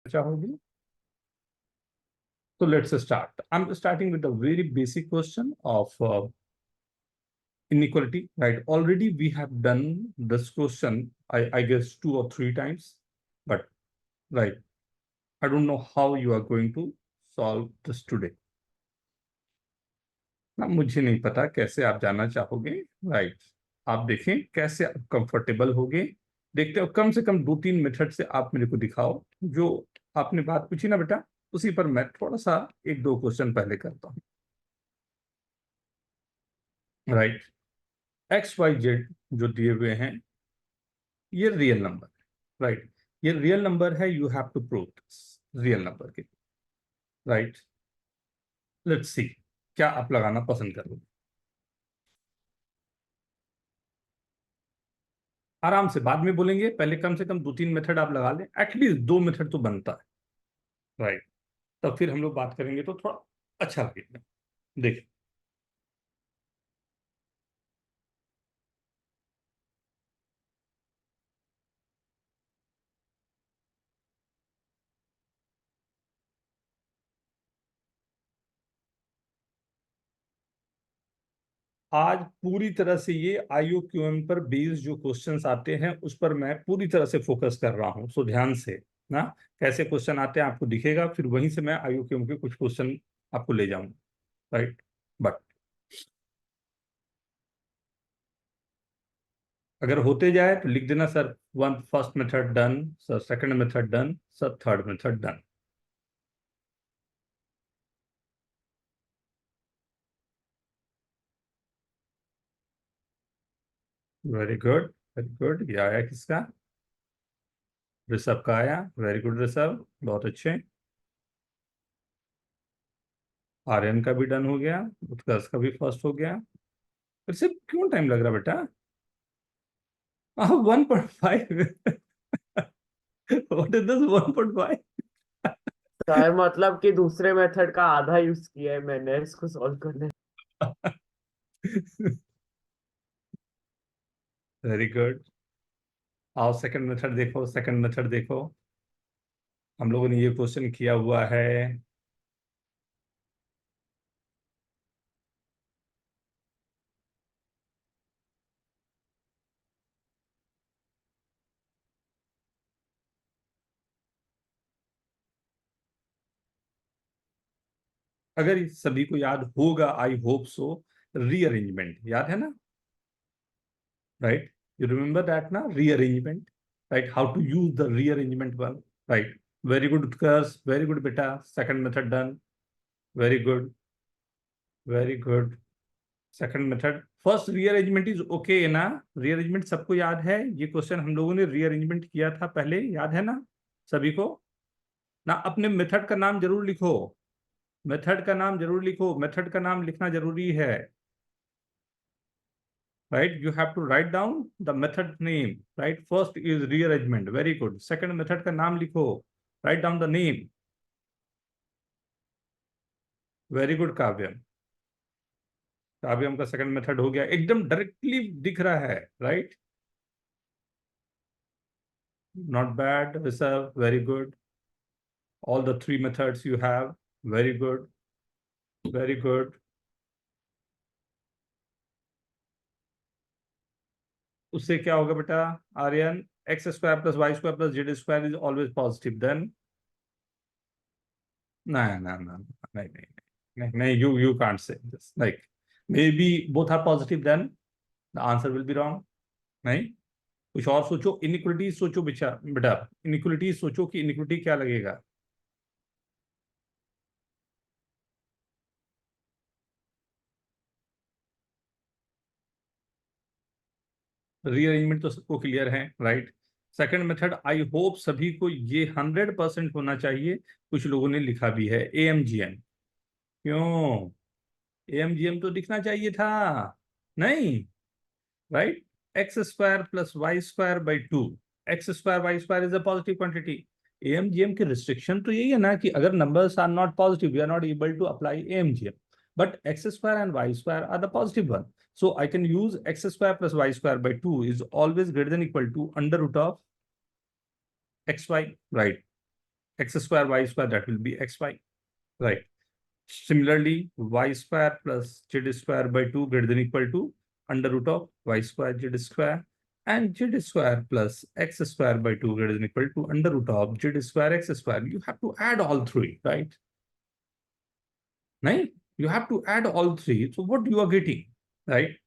चाहोगे? So let's start. I'm starting with a very basic question of inequality, right? Already we have done this question, I guess 2 or 3 times, but right, I don't know how you are going to solve this today. ना मुझे नहीं पता कैसे आप जानना चाहोगे, right? आप देखें कैसे आप कंफर्टेबल होगे, देखते हो। कम से कम 2-3 मेथड से आप मेरे को दिखाओ। जो आपने बात पूछी ना बेटा, उसी पर मैं थोड़ा सा 1-2 क्वेश्चन पहले करता हूँ, राइट? XYZ जो दिए हुए हैं, ये रियल नंबर, राइट? ये रियल नंबर है, you have to prove this real number के, राइट? लेट्स सी क्या आप लगाना पसंद करोगे। आराम से बाद में बोलेंगे, पहले कम से कम 2-3 मेथड आप लगा लें, एटलीस्ट 2 मेथड तो बनता है, राइट? तब फिर हम लोग बात करेंगे तो थोड़ा अच्छा लगेगा। देखिए, आज पूरी तरह से ये IOQM पर बेस्ड जो क्वेश्चंस आते हैं उस पर मैं पूरी तरह से फोकस कर रहा हूं। सो ध्यान से ना, कैसे क्वेश्चन आते हैं आपको दिखेगा, फिर वहीं से मैं IOQM के कुछ क्वेश्चन आपको ले जाऊंगा, राइट? बट अगर होते जाए तो लिख देना, sir first method done, sir second method done, sir third method done. Very good, very good. ये आया किसका? ऋषभ का आया। वेरी गुड ऋषभ, बहुत अच्छे। आर्यन का भी डन हो गया, उत्कर्ष का भी फर्स्ट हो गया। ऋषभ क्यों टाइम लग रहा बेटा? 1.5 व्हाट इज दिस 1.5? सर मतलब कि दूसरे मेथड का आधा यूज किया है मैंने इसको सॉल्व करने। Very good. आओ सेकंड मेथड देखो, सेकंड मेथड देखो। हम लोगों ने ये क्वेश्चन किया हुआ है। अगर सभी को याद होगा, आई होप सो, रीअरेंजमेंट याद है ना, राइट? यू रिमेंबर दैट ना, rearrangement, right? How to use the rearrangement one, right? Very good Utkarsh, very good बेटा, second method done. Very good, very good. Second method, first rearrangement is okay ना? Rearrangement सबको याद है? ये question हम लोगों ने रीअरेंजमेंट किया था पहले, याद है ना सभी को? ना अपने मेथड का नाम जरूर लिखो, मेथड का नाम जरूर लिखो, मेथड का नाम लिखना जरूरी है, right? You have to write down the method name, right? First is rearrangement, very good. Second method का नाम लिखो, write down the name. Very good काव्यम। काव्यम का सेकंड मेथड हो गया, एकदम डायरेक्टली दिख रहा है, right? Not bad Rishabh, very good. All the 3 methods you have, very good, very good. उससे क्या होगा बेटा Aryan? x² + y² + z² is always positive, then no, no, no, no, you can't say this. Like maybe both are positive, then the answer will be wrong. नहीं, कुछ और सोचो, inequality सोचो बेटा, इनइक्वालिटी सोचो कि इनइक्वालिटी क्या लगेगा। रीअरेंजमेंट तो सबको क्लियर है, right? Second method I hope सभी को ये 100% होना चाहिए। कुछ लोगों ने लिखा भी है AMGM। क्यों? AMGM तो दिखना चाहिए था, नहीं? Right? x² + y² / 2, x² y² is a positive quantity. AMGM की रिस्ट्रिक्शन तो यही है ना कि अगर numbers are not positive, we are not able to apply AMGM, but x² and y² are the positive one, so I can use x² + y² / 2 is always greater than equal to √ of xy, right? x square y square, that will be xy, right? Similarly, y square plus z square by 2 greater than equal to under root of y square z square, and z square plus x square by 2 greater than equal to under root of z square x square. You have to add all three, right? Right? You have to add all three. So what you are getting, right?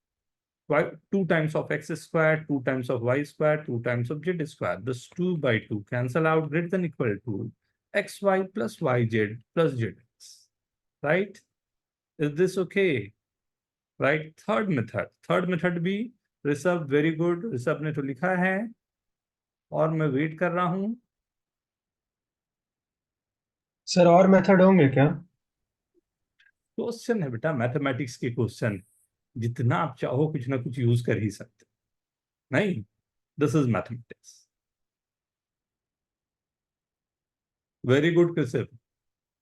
2 times of x square, 2 times of y square, 2 times of z square. This 2 by 2 cancel out, greater than equal to xy plus yz plus zx, right? Is this okay? Right? Third method भी Rishabh, very good, Rishabh ने तो लिखा है और मैं wait कर रहा हूं। सर और मेथड होंगे क्या? क्वेश्चन है बेटा, मैथमेटिक्स के क्वेश्चन, जितना आप चाहो कुछ ना कुछ यूज कर ही सकते, नहीं? This is mathematics. Very good कृषिप,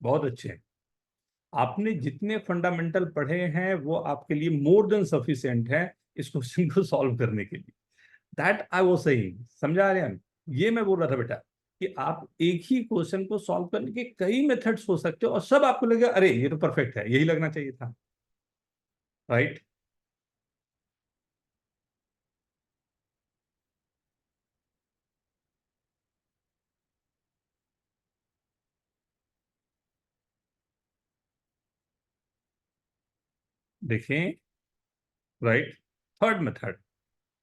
बहुत अच्छे हैं। आपने जितने फंडामेंटल पढ़े हैं वो आपके लिए मोर देन सफिशिएंट है इस क्वेश्चन को सॉल्व करने के लिए। दैट आई वाज सेइंग, समझा रहे हैं? ये मैं बोल रहा था बेटा कि आप एक ही क्वेश्चन को सॉल्व करने के कई मेथड्स हो सकते हो और सब आपको लगेगा अरे ये तो परफेक्ट है, यही लगना चाहिए था, राइट? देखें, right? Third method,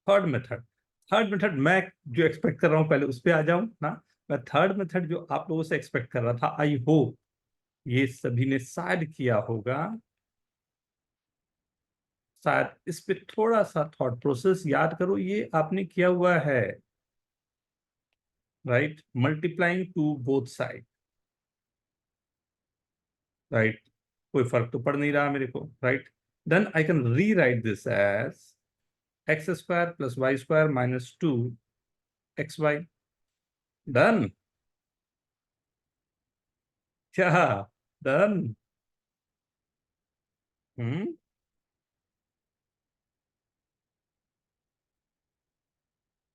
third method, third method मैं जो एक्सपेक्ट कर रहा हूं पहले उस पर आ जाऊं ना। मैं थर्ड मेथड जो आप लोगों से एक्सपेक्ट कर रहा था, आई होप ये सभी ने शायद किया होगा, शायद इस पे थोड़ा सा थॉट प्रोसेस याद करो। ये आपने किया हुआ है, right? Multiplying to both side, right? कोई फर्क तो पड़ नहीं रहा मेरे को, right? Then I can rewrite this as x square plus Y square minus 2 x y. Done? क्या? डन? हम्म,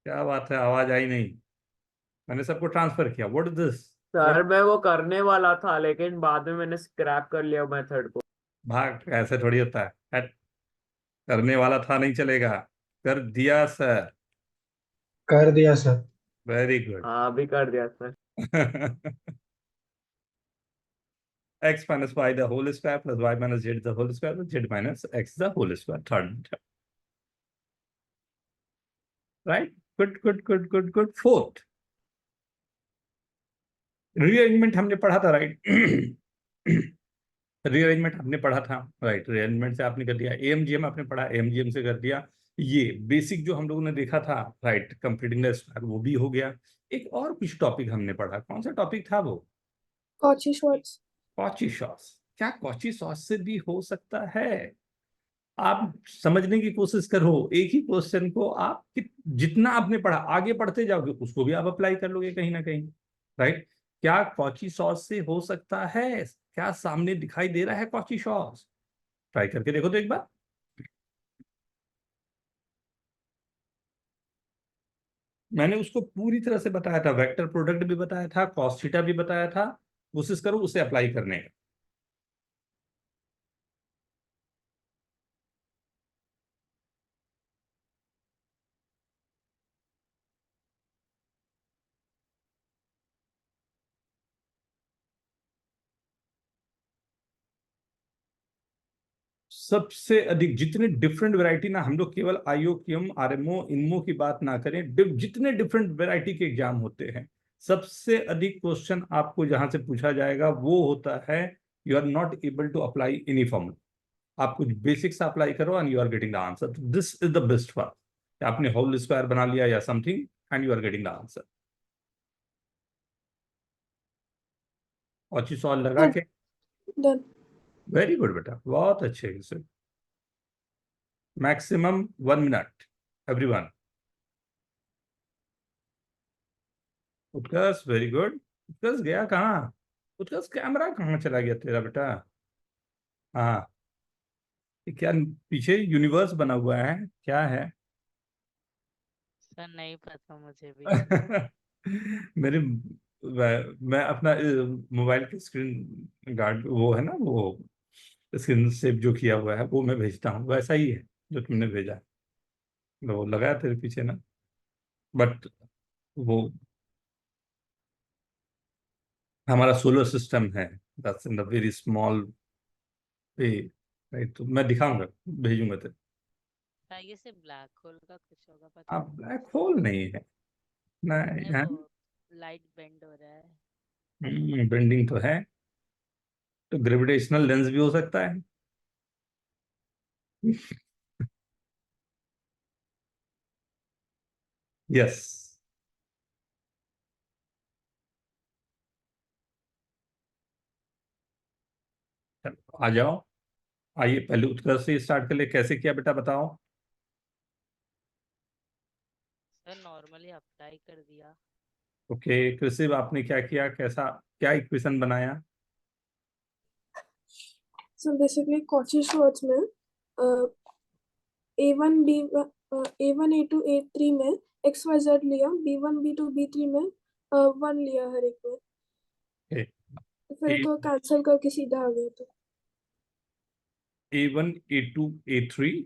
क्या बात है, आवाज आई नहीं? मैंने सबको ट्रांसफर किया। What is this? सर मैं वो करने वाला था लेकिन बाद में मैंने स्क्रैप कर लिया मेथड को। भाग, ऐसे थोड़ी होता है। हट, करने वाला था नहीं चलेगा, कर दिया सर। कर दिया सर। Very good. हाँ अभी कर दिया sir. x minus y the whole square plus y minus z the whole square plus z minus x the whole square. Third, right? Good, good, good, good, good. Fourth, rearrangement हमने पढ़ा था, right? Rearrangement हमने पढ़ा था, right? Rearrangement से आपने कर दिया, एएमजीएम आपने पढ़ा, एएमजीएम से कर दिया। ये बेसिक जो हम लोगों ने देखा था, राइट, कंप्लीटिंग द स्क्वायर, वो भी हो गया। एक और कुछ टॉपिक हमने पढ़ा, कौन सा टॉपिक था वो? Cauchy Schwarz. कॉची सॉस। क्या कॉची सॉस से भी हो सकता है? आप समझने की कोशिश करो, एक ही क्वेश्चन को आप जितना आपने पढ़ा आगे पढ़ते जाओगे उसको भी आप अप्लाई कर लोगे कहीं ना कहीं, राइट? क्या कॉची सॉस से हो सकता है? क्या सामने दिखाई दे रहा है कॉची सॉस? ट्राई करके देखो तो एक बार। मैंने उसको पूरी तरह से बताया था, वेक्टर प्रोडक्ट भी बताया था, कॉस थीटा भी बताया था। कोशिश करो उसे अप्लाई करने का। सबसे अधिक जितने डिफरेंट वैरायटी ना, हम लोग केवल आईओक्यूएम आरएमओ इनमो की बात ना करें, जितने डिफरेंट वैरायटी के एग्जाम होते हैं, सबसे अधिक क्वेश्चन आपको जहां से पूछा जाएगा वो होता है you are not able to apply any formula. आप कुछ बेसिक्स अप्लाई करो and you are getting the answer. This is the best part. आपने होल स्क्वायर बना लिया या something and you are getting the answer. और चीज सॉल्व लगा के, डन। वेरी गुड बेटा, बहुत अच्छे से। Maximum 1 minute everyone. Utkarsh, very good. Utkarsh गया कहाँ? उत्कर्ष कैमरा कहाँ चला गया तेरा बेटा? हाँ, ये क्या पीछे यूनिवर्स बना हुआ है, क्या है? सर नहीं पता मुझे भी। मेरे मैं अपना मोबाइल की स्क्रीन गार्ड वो है ना, वो स्क्रीन सेव जो किया हुआ है वो मैं भेजता हूँ, वैसा ही है जो तुमने भेजा, वो लगाया तेरे पीछे ना, बट वो हमारा सोलर सिस्टम है, that's in the very small way, right? तो मैं दिखाऊंगा, भेजूंगा तेरे। ये से ब्लैक होल का कुछ होगा पता आप ब्लैक होल नहीं है ना, नहीं, है वो लाइट बेंड हो रहा है। बेंडिंग तो है, तो ग्रेविटेशनल लेंस भी हो सकता है। यस, आ जाओ, आइए पहले उत्कर्ष से स्टार्ट कर ले, कैसे किया बेटा बताओ। सर नॉर्मली अप्लाई कर दिया। ओके कृषि, आपने क्या किया, कैसा क्या इक्वेशन बनाया? So basically Cauchy Schwarz में A1 B A1 A2 A3 में XYZ लिया, B1 B2 B3 में 1 लिया हर एक में, ओके, फिर तो कैंसिल करके सीधा आ गया तो A1 A2 A3,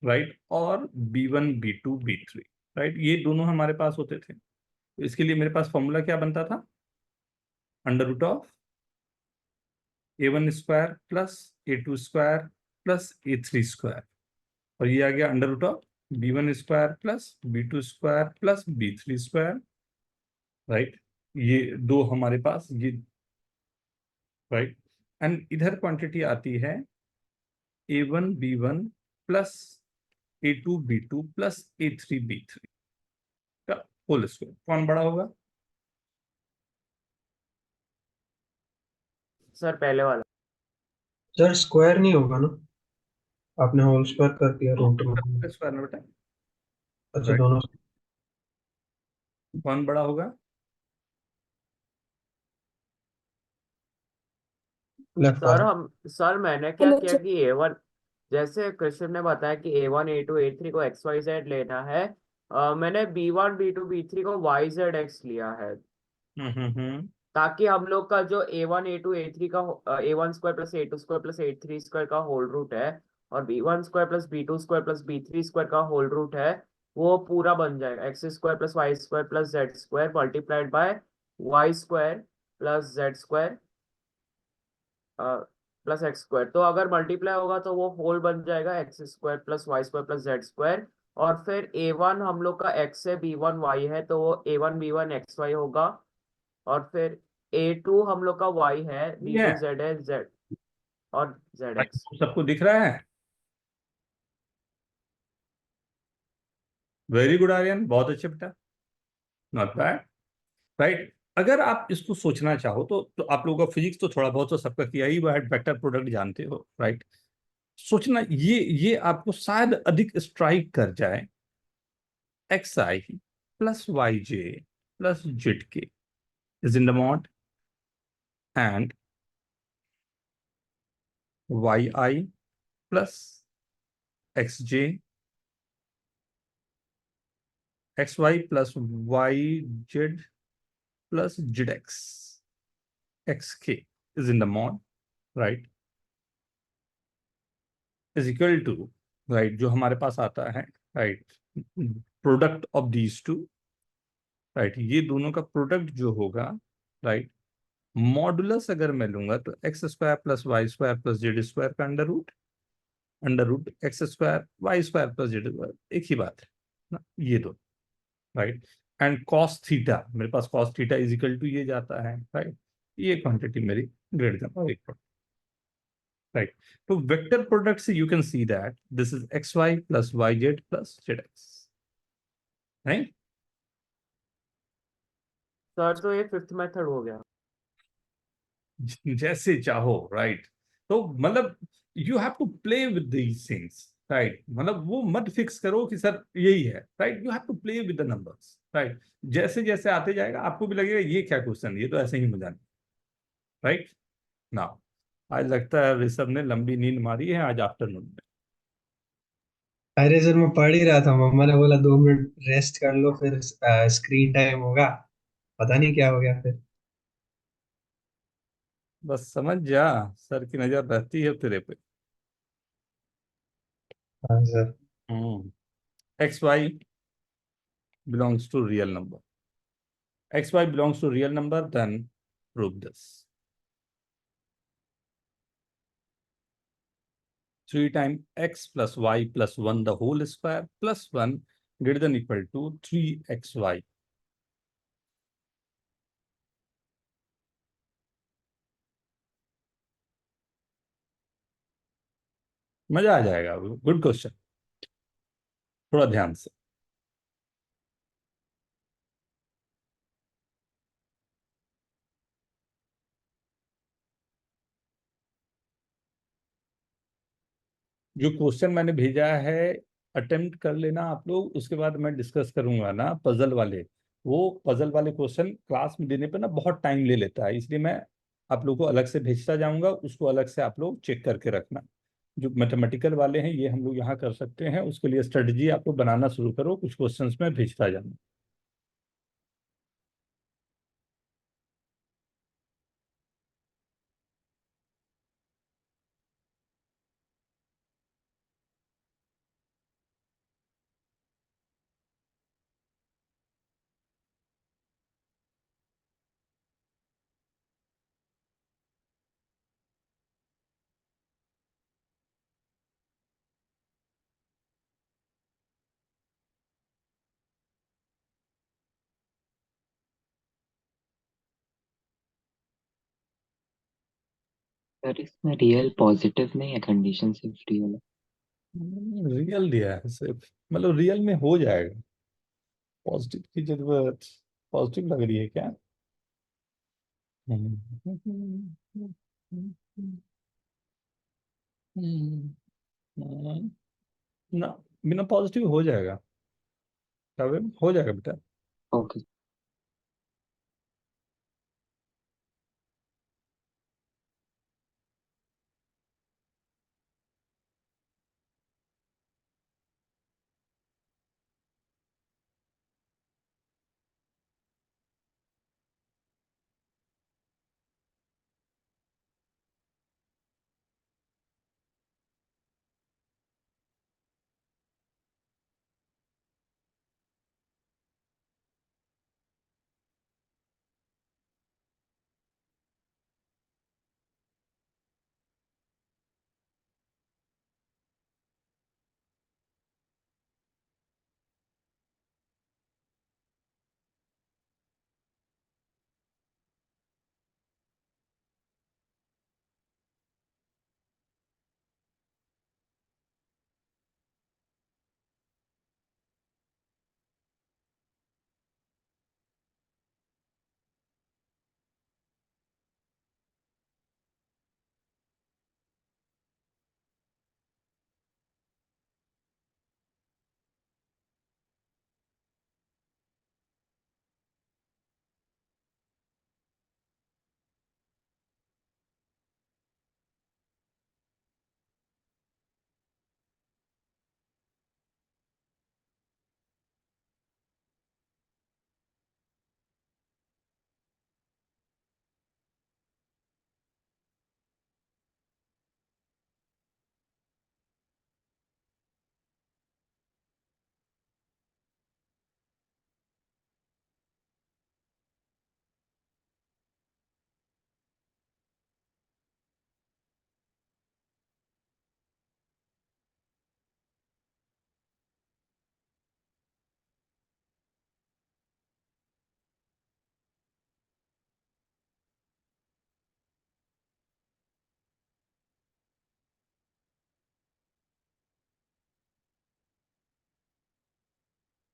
राइट, और B1 B2 B3, राइट, ये दोनों हमारे पास होते थे। तो इसके लिए मेरे पास फॉर्मूला क्या बनता था, under root of A1 square plus A2 square plus A3 square, और ये आ गया under root of B1 square plus B2 square plus B3 square, right. ये दो हमारे पास ये, राइट, एंड इधर क्वांटिटी आती है A1 B1 plus A2 B2 plus A3 B3 का होल स्क्वायर। कौन बड़ा होगा? सर पहले वाला। सर स्क्वायर नहीं होगा ना, आपने होल स्क्वायर कर दिया रूट में। स्क्वायर ना बेटा, अच्छा राइट, दोनों कौन बड़ा होगा? लेफ्ट वाला। सर मैंने क्या अलग किया कि A1, जैसे कृष्ण ने बताया कि A1 A2 A3 को XYZ लेना है, मैंने B1 B2 B3 को YZX लिया है, हम्म। ताकि हम लोग का जो A1 A2 A3 का A1 square plus A2 square plus A3 square का होल रूट है, और B1 square plus B2 square plus B3 square का होल रूट है, वो पूरा बन जाएगा x square plus Y square plus Z square multiplied by y square plus Z square plus x square. तो अगर मल्टीप्लाई होगा तो वो होल बन जाएगा x square plus Y square plus Z square. और फिर A1 हम लोग का एक्स है, B1 वाई है, तो वो A1 B1 एक्स वाई होगा। और फिर A2 हम लोग का y है, ये है, B2 z है, z और जेड एक्स। सबको दिख रहा है? वेरी गुड आर्यन, बहुत अच्छे बेटा, नॉट बैड, राइट। अगर आप इसको सोचना चाहो तो आप लोगों का फिजिक्स तो थोड़ा बहुत तो सबका किया ही हुआ है, वेक्टर प्रोडक्ट जानते हो, राइट। सोचना ये आपको शायद अधिक स्ट्राइक कर जाए, X I plus Y J plus Z K is in the mod, and Y I plus X J X Y plus Y Z plus Z X K is in the mod, right, is equal to, right, जो हमारे पास आता है, right, product of these two, right, ये दोनों का product जो होगा, राइट, मॉडुलस अगर मैं लूंगा तो X square plus Y square plus Z square का under root X square Y square plus Z square, एक ही बात है ना, ये दो, राइट। एंड कॉस थीटा, मेरे पास cos theta is equal to ये जाता है, राइट, ये क्वांटिटी मेरी ग्रेड का और एक, right? तो vector product से you can see that this is xy plus yz plus zx, right? Sir तो ये फिफ्थ मेथड हो गया। जैसे चाहो, right? तो मतलब you have to play with these things, right? मतलब वो मत फिक्स करो कि सर यही है, right? You have to play with the numbers, right? जैसे जैसे आते जाएगा आपको भी लगेगा ये क्या क्वेश्चन, ये तो ऐसे ही मजा नहीं, राइट ना। आज लगता है ऋषभ ने लंबी नींद मारी है आज आफ्टरनून में। अरे सर मैं पढ़ ही रहा था, मम्मा ने बोला 2 मिनट रेस्ट कर लो फिर स्क्रीन टाइम होगा, पता नहीं क्या हो गया फिर। बस समझ जा, सर की नजर रहती है तेरे पे। हाँ sir. X y belongs to real number, x y belongs to real number, then prove this. 3 time x plus y plus 1 the whole square plus 1 greater than equal to 3xy. मजा आ जाएगा, good question, थोड़ा ध्यान से। जो question मैंने भेजा है attempt कर लेना आप लोग, उसके बाद मैं डिस्कस करूंगा ना पजल वाले। वो पजल वाले क्वेश्चन क्लास में देने पे ना बहुत टाइम ले लेता है, इसलिए मैं आप लोग को अलग से भेजता जाऊंगा, उसको अलग से आप लोग चेक करके रखना। जो मैथमेटिकल वाले हैं ये हम लोग यहाँ कर सकते हैं, उसके लिए स्ट्रेटजी आपको बनाना शुरू करो, कुछ क्वेश्चंस में भेजता जाना। सर इसमें रियल पॉजिटिव नहीं है, कंडीशन सिर्फ रियल है। रियल दिया है सिर्फ, मतलब रियल में हो जाएगा। पॉजिटिव की जरूरत, पॉजिटिव लग रही है क्या? ना, बिना पॉजिटिव हो जाएगा, हो जाएगा बेटा। ओके।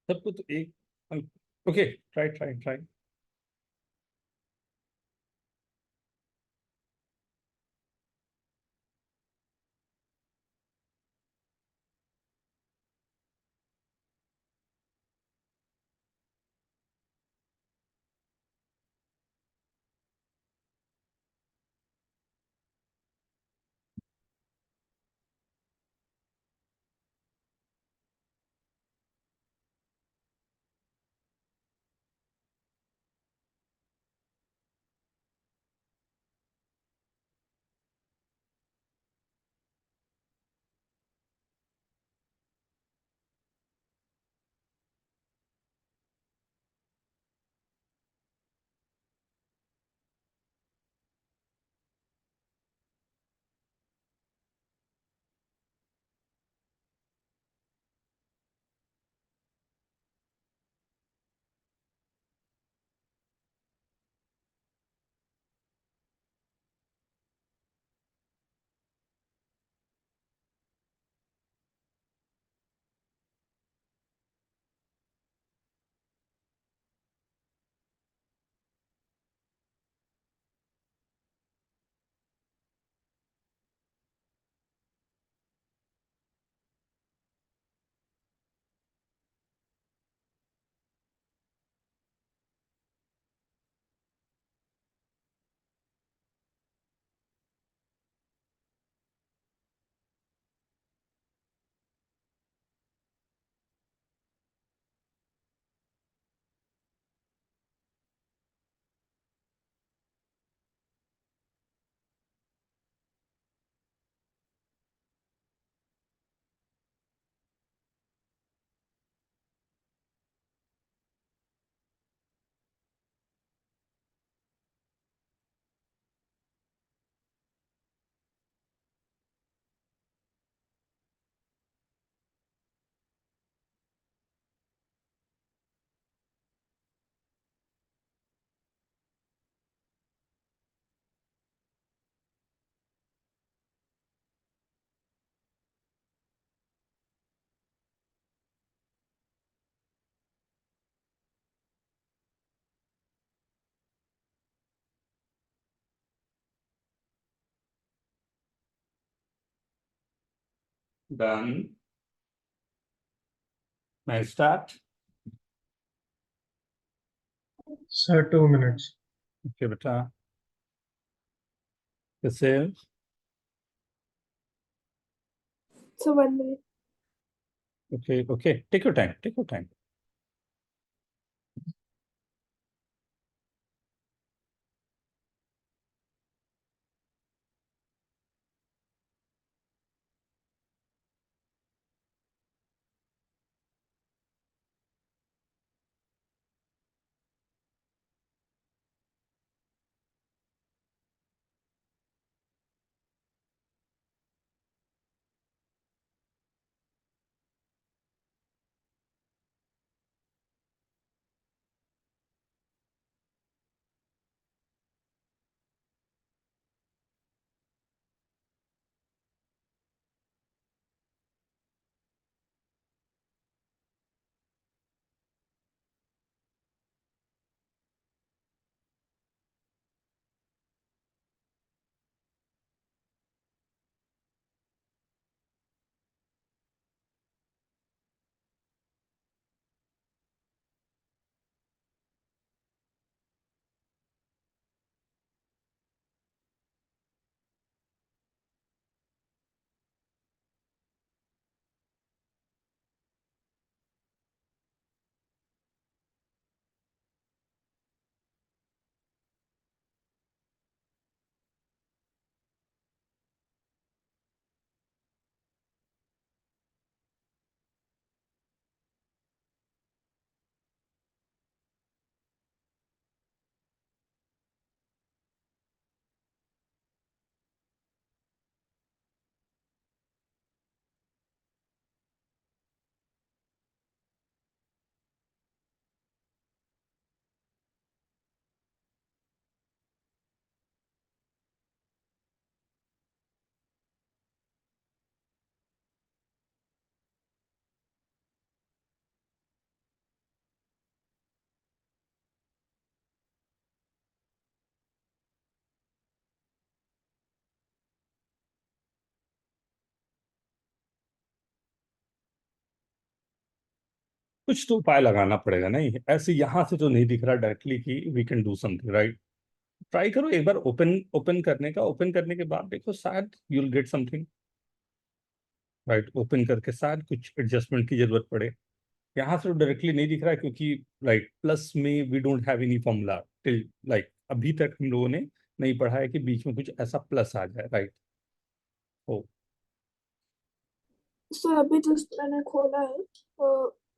सबको तो एक, okay, try try try. Done. May I start? Sir, 2 minutes. Okay, beta. कैसे? So 1 minute. Okay, okay. Take your time. Take your time. कुछ तो उपाय लगाना पड़ेगा, नहीं ऐसे यहां से तो नहीं दिख रहा डायरेक्टली कि we can do something, right? Try करो एक बार ओपन ओपन करने का। ओपन करने के बाद देखो, शायद you will get something, right? Open करके शायद कुछ एडजस्टमेंट की जरूरत पड़े। यहाँ से तो डायरेक्टली नहीं दिख रहा है क्योंकि लाइक प्लस में we don't have any formula till, like अभी तक हम लोगों ने नहीं पढ़ा है कि बीच में कुछ ऐसा प्लस आ जाए, राइट? ओ सर अभी जस्ट मैंने खोला है,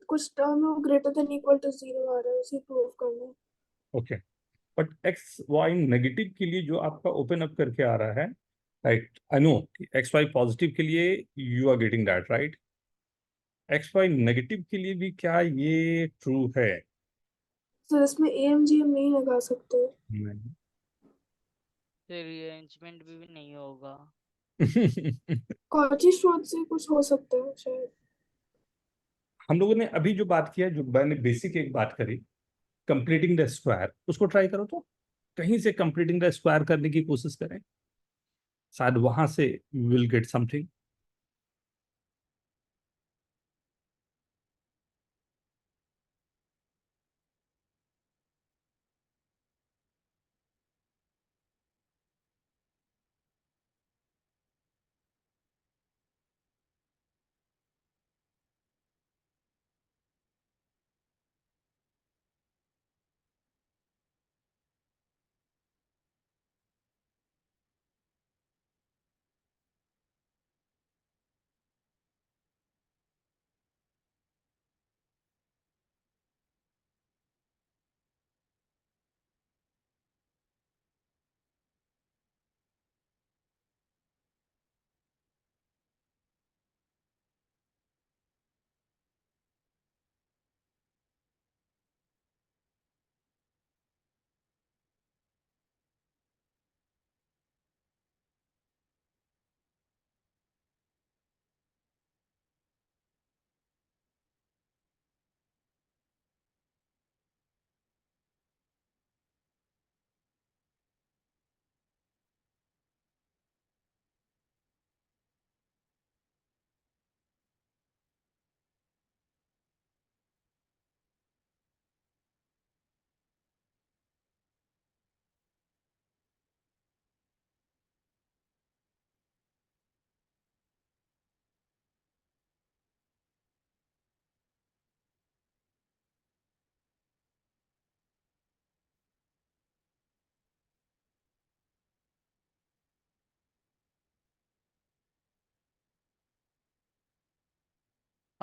कुछ term greater than equal to 0 आ रहा है, उसे प्रूव करना है। Okay. But x y negative के लिए जो आपका ओपन अप करके आ रहा है, right? I know x y positive के लिए you are getting that, right? X y negative के लिए भी क्या ये ट्रू है? सर इसमें AMGM नहीं लगा सकते। नहीं। फिर रीअरेंजमेंट भी नहीं होगा। कॉची स्रोत से कुछ हो सकता है शायद। हम लोगों ने अभी जो बात किया, जो मैंने बेसिक एक बात करी, कंप्लीटिंग द स्क्वायर, उसको ट्राई करो तो। कहीं से कंप्लीटिंग द स्क्वायर करने की कोशिश करें, शायद वहां से विल गेट समथिंग।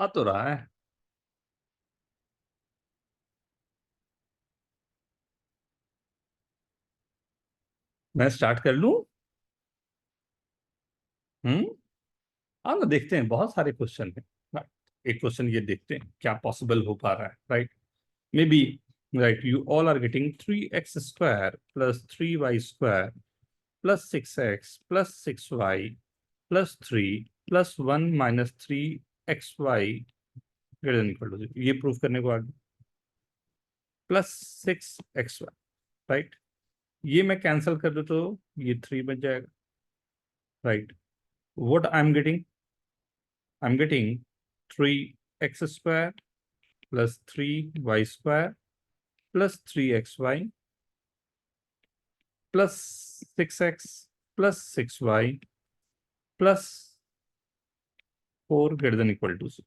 आ तो रहा है। मैं स्टार्ट कर लूं? हम्म। हाँ ना, देखते हैं, बहुत सारे क्वेश्चन हैं। Right. एक क्वेश्चन ये देखते हैं क्या पॉसिबल हो पा रहा है, right? Maybe, right, you all are getting 3x² + 3y² + 6x + 6y + 3 + 1 - 3xy > 0। ये प्रूफ करने को आगे +6xy, राइट? ये मैं कैंसिल कर दूं तो ये 3 बच जाएगा, right? What I am getting 3x² + 3y² + 3xy + 6x + 6y + 4 > 0।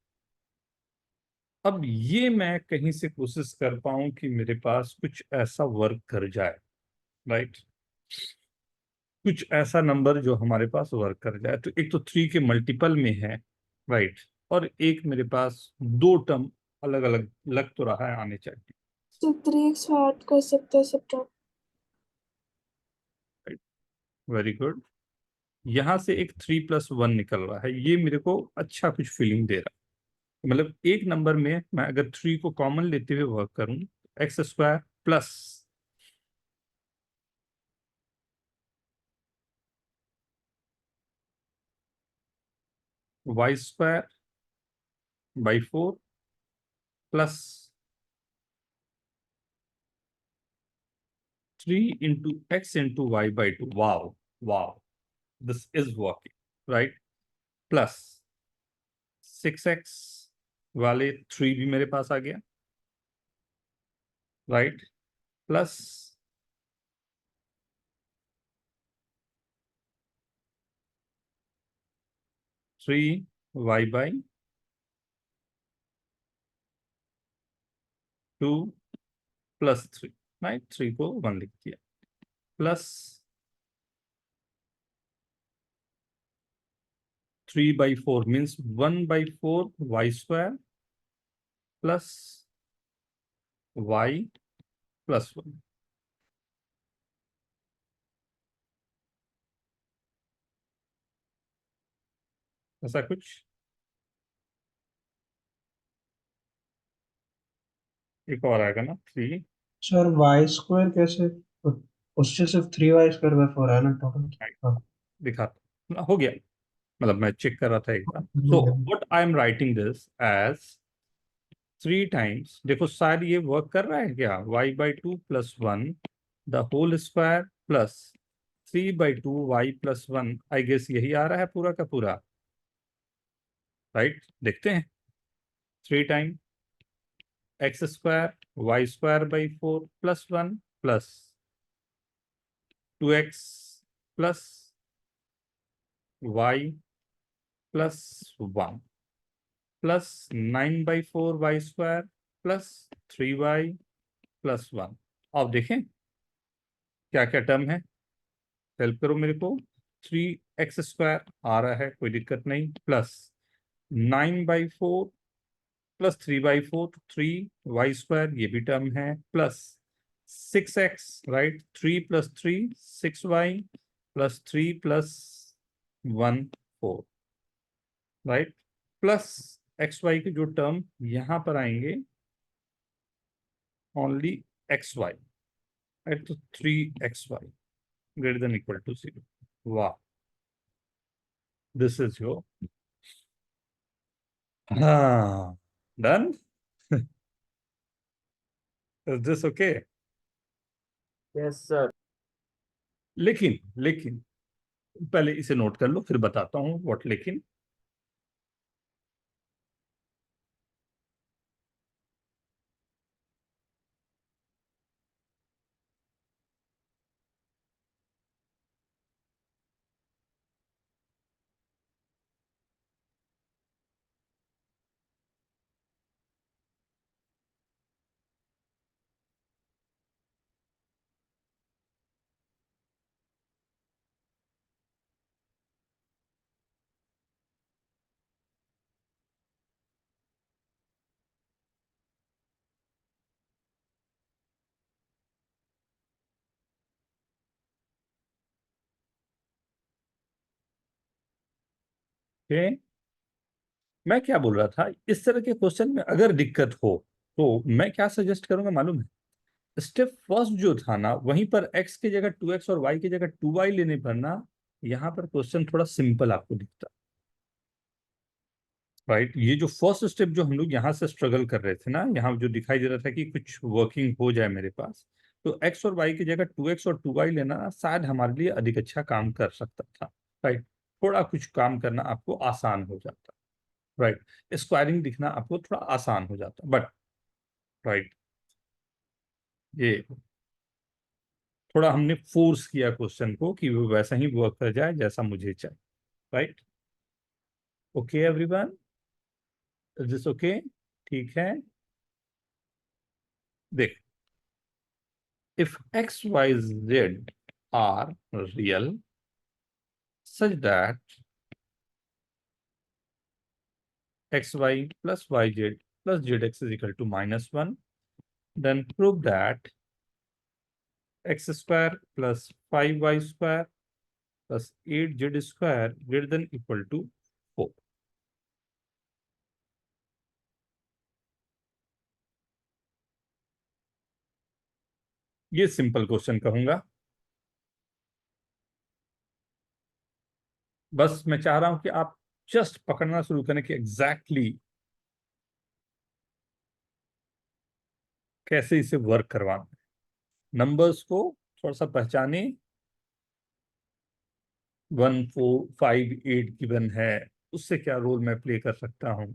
अब ये मैं कहीं से कोशिश कर पाऊं कि मेरे पास कुछ ऐसा वर्क कर जाए, राइट? कुछ ऐसा नंबर जो हमारे पास वर्क कर जाए। तो एक तो 3 के मल्टीपल में है, राइट? और एक मेरे पास दो टर्म अलग अलग लग तो रहा है आने चाहिए, तो 3x ऐड कर सकते हैं सब्ट्रैक्ट। राइट? Very good. यहां से एक 3 + 1 निकल रहा है, ये मेरे को अच्छा कुछ फीलिंग दे रहा है। मतलब एक नंबर में मैं अगर 3 को कॉमन लेते हुए वर्क करूं, x² plus y² / 4 plus 3 × x × y/2। Wow, wow, this is working, right? Plus 6x वाले 3 भी मेरे पास आ गया, right? Plus 3y/2 plus 3, right? 3 को 1 लिख दिया, plus 3/4 means 1/4 y² plus y + 1। ऐसा कुछ एक और आएगा ना 3। सर y² कैसे? उससे सिर्फ 3y²/4 है ना टोटल। हाँ। दिखाता हो गया, मतलब मैं चेक कर रहा था एक बार। So what I am writing this as 3 times, देखो शायद ये वर्क कर रहा है क्या, y/2 + 1 the whole square plus 3/2 y + 1। I guess यही आ रहा है पूरा का पूरा, राइट? देखते हैं। 3 time x² y²/4 + 1 plus 2x plus y + 1 plus 9/4 y² plus 3y + 1। अब देखें क्या क्या टर्म है, हेल्प करो मेरे को। 3x² आ रहा है, कोई दिक्कत नहीं, प्लस 9/4 प्लस 3/4 3y², ये भी टर्म है, plus 6x, right? 3 + 3 6y plus 3 + 1 4, right? Plus xy के जो टर्म यहां पर आएंगे ओनली xy, राइट? तो 3xy > 0। वाह, दिस इज योर, हाँ, done. Is this okay? Yes sir. लेकिन लेकिन पहले इसे नोट कर लो, फिर बताता हूँ व्हाट लेकिन। ओके, मैं क्या बोल रहा था, इस तरह के क्वेश्चन में अगर दिक्कत हो तो मैं क्या सजेस्ट करूंगा मालूम है, स्टेप फर्स्ट जो था ना, वहीं पर x की जगह 2x और y की जगह 2y लेने पर ना, यहाँ पर क्वेश्चन थोड़ा सिंपल आपको दिखता। राइट, ये जो फर्स्ट स्टेप जो हम लोग यहाँ से स्ट्रगल कर रहे थे ना, यहाँ जो दिखाई दे रहा था कि कुछ वर्किंग हो जाए मेरे पास, तो x और y की जगह 2x और 2y लेना ना शायद हमारे लिए अधिक अच्छा काम कर सकता था। राइट, थोड़ा कुछ काम करना आपको आसान हो जाता। राइट, स्क्वायरिंग दिखना आपको थोड़ा आसान हो जाता, बट राइट, ये थोड़ा हमने फोर्स किया क्वेश्चन को कि वो वैसा ही वर्क कर जाए जैसा मुझे चाहिए। Right, okay everyone, is this okay? ठीक है, देख, if x y z are real such that xy plus yz plus zx is equal to -1, then prove that x square plus 5y square plus 8z square greater than equal to 4। ये simple question कहूंगा। बस मैं चाह रहा हूं कि आप just पकड़ना शुरू करें कि एग्जैक्टली कैसे इसे वर्क करवाना, नंबर्स को थोड़ा सा पहचाने। 1 4 5 8 गिवन है, उससे क्या रोल मैं प्ले कर सकता हूं।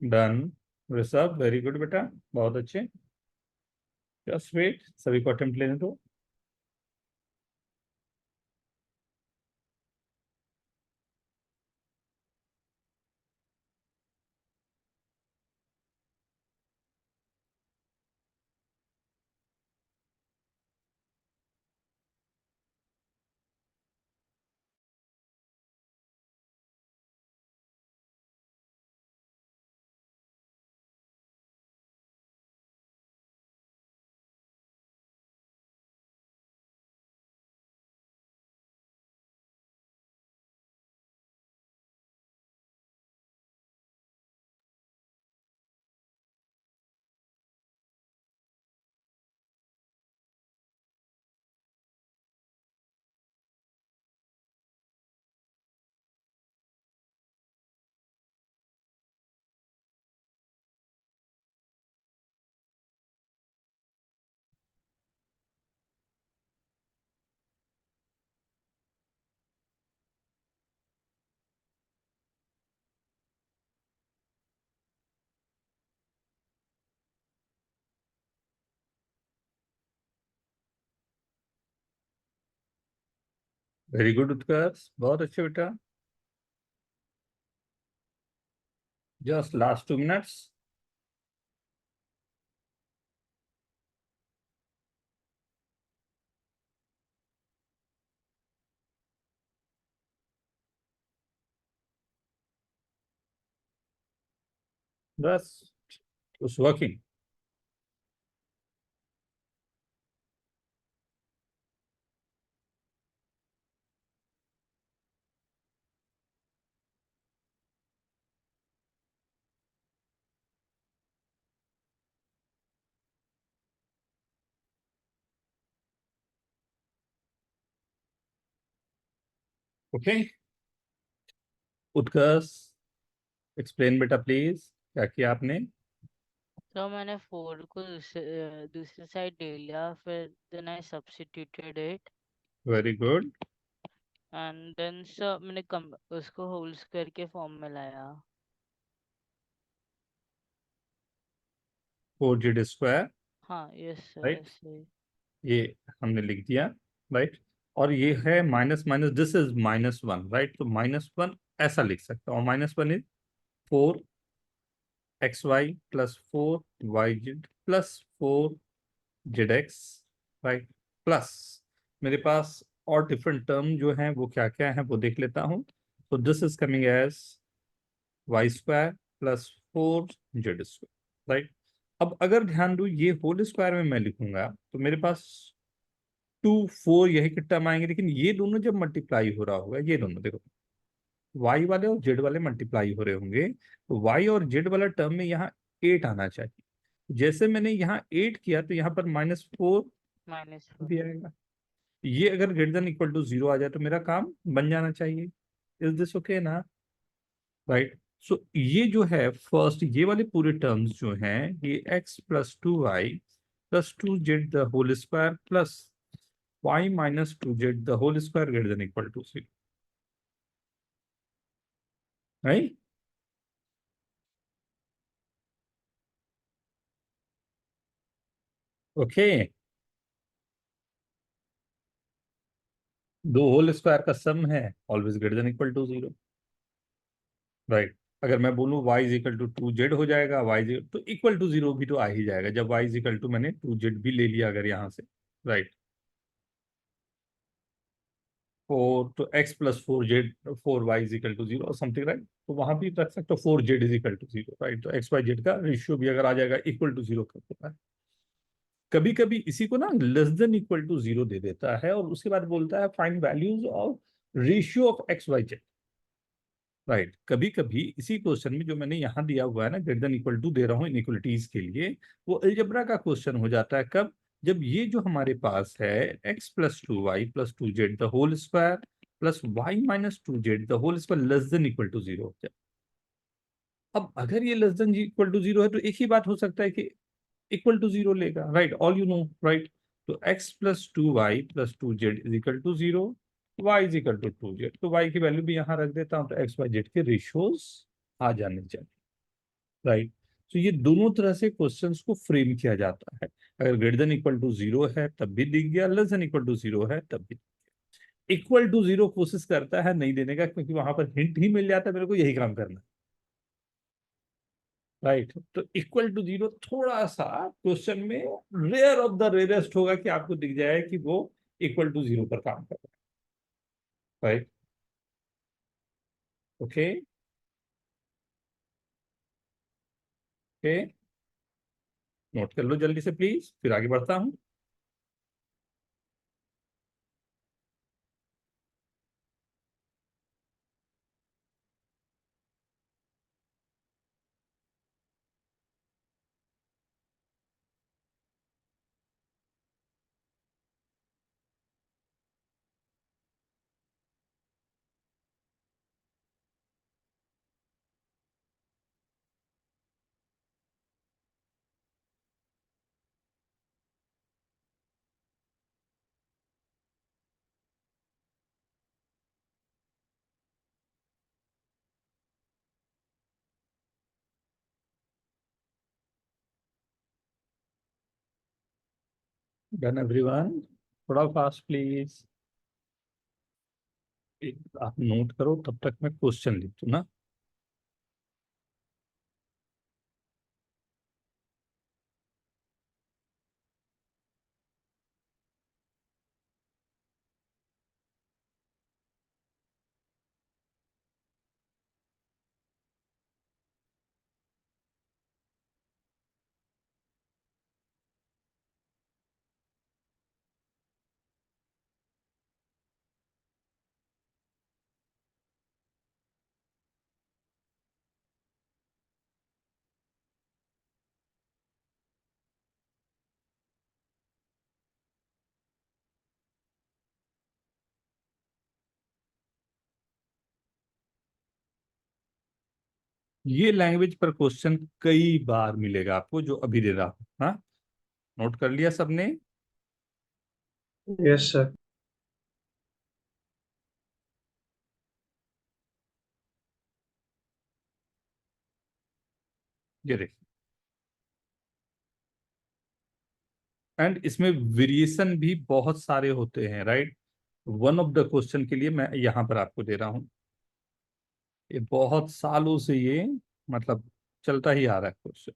डन, ऋषभ वेरी गुड बेटा, बहुत अच्छे। जस्ट वेट, सभी को अटेम्प्ट लेने दो। वेरी गुड उत्कर्ष, बहुत अच्छे बेटा। Just last 2 minutes. बस, उस वर्किंग। ओके, उत्कर्ष एक्सप्लेन बेटा प्लीज, क्या किया आपने? तो मैंने 4 को दूसरे साइड ले लिया, फिर then I substituted it, very good. And then sir मैंने कम उसको होल स्क्वायर के फॉर्म में लाया। 4z स्क्वायर, हाँ यस सर, राइट, ऐसे। ये हमने लिख दिया, राइट। और ये है minus minus, this is -1, right, तो -1 ऐसा लिख सकता हूँ, -1 is 4xy plus 4yz plus 4zx, right, plus मेरे पास और डिफरेंट टर्म जो हैं वो क्या क्या हैं वो देख लेता हूँ। तो this is coming as y square plus 4z square, right. अब अगर ध्यान दो, ये होल स्क्वायर में मैं लिखूंगा तो मेरे पास 2 4 यही के टर्म आएंगे, लेकिन ये दोनों जब मल्टीप्लाई हो रहा होगा, ये दोनों देखो y वाले और z वाले मल्टीप्लाई हो रहे होंगे, तो y और z वाला टर्म में यहाँ 8 आना चाहिए। जैसे मैंने यहाँ 8 किया तो यहाँ पर -4 -4। भी आएगा। ये अगर ग्रेटर देन इक्वल टू 0 आ जाए तो मेरा काम बन जाना चाहिए। इज दिस ओके ना? राइट। सो ये जो है फर्स्ट, ये वाले पूरे टर्म्स जो हैं, ये x plus 2y plus 2z the whole square plus y minus 2z the whole square greater than equal to 0, right. Okay, दो होल स्क्वायर का सम है always greater than equal to 0, right. अगर मैं बोलूं y is equal to 2z हो जाएगा, तो equal to 0 भी तो आ ही जाएगा जब y इज इक्वल टू, मैंने 2z भी ले लिया अगर यहाँ से, राइट। 4 तो x plus 4z 4y is equal to 0 और समथिंग, राइट। तो वहां भी रख सकते हो 4z is equal to 0, right. तो x y z का रेशियो भी अगर आ जाएगा इक्वल टू 0 कर देता है। कभी कभी इसी को ना लेस देन इक्वल टू 0 दे देता है और उसके बाद बोलता है find values of ratio of x y z, right. कभी कभी इसी क्वेश्चन में जो मैंने यहाँ दिया हुआ है ना, ग्रेटर देन इक्वल टू दे रहा हूँ इनइक्वलिटीज के लिए, वो अलजेब्रा का क्वेश्चन हो जाता है कब? जब ये जो हमारे पास है x plus 2y plus 2z the whole square plus y minus 2z the whole square less than equal to 0 हो जाए। अब अगर ये लेस देन इक्वल टू 0 है तो एक ही बात हो सकता है कि इक्वल टू 0 लेगा, right, all you know, right. तो x plus 2y plus 2z is equal to 0, y is equal to 2z, तो y की वैल्यू भी यहाँ रख देता हूँ, तो x y z के रेशियोज आ जाने चाहिए, राइट। तो ये दोनों तरह से क्वेश्चंस को फ्रेम किया जाता है। अगर ग्रेटर देन इक्वल टू 0 है तब भी दिख गया, लेस देन इक्वल टू 0 है तब भी। इक्वल टू 0 कोशिश करता है नहीं देने का, क्योंकि वहां पर हिंट ही मिल जाता है, मेरे को यही काम करना, राइट। तो इक्वल टू 0 थोड़ा सा क्वेश्चन में रेयर ऑफ द रेयरेस्ट होगा कि आपको दिख जाए कि वो इक्वल टू 0 पर काम कर रहा है, राइट। ओके, ओके, नोट कर लो जल्दी से प्लीज, फिर आगे बढ़ता हूं। डन एवरीवन, थोड़ा फास्ट प्लीज। आप नोट करो तब तक मैं क्वेश्चन लिख दूं ना। ये लैंग्वेज पर क्वेश्चन कई बार मिलेगा आपको, जो अभी दे रहा हूं। हाँ, नोट कर लिया सबने? Yes sir. ये देखिए, एंड इसमें वेरिएशन भी बहुत सारे होते हैं, right? One of the question के लिए मैं यहाँ पर आपको दे रहा हूँ। ये बहुत सालों से ये मतलब चलता ही आ रहा है क्वेश्चन।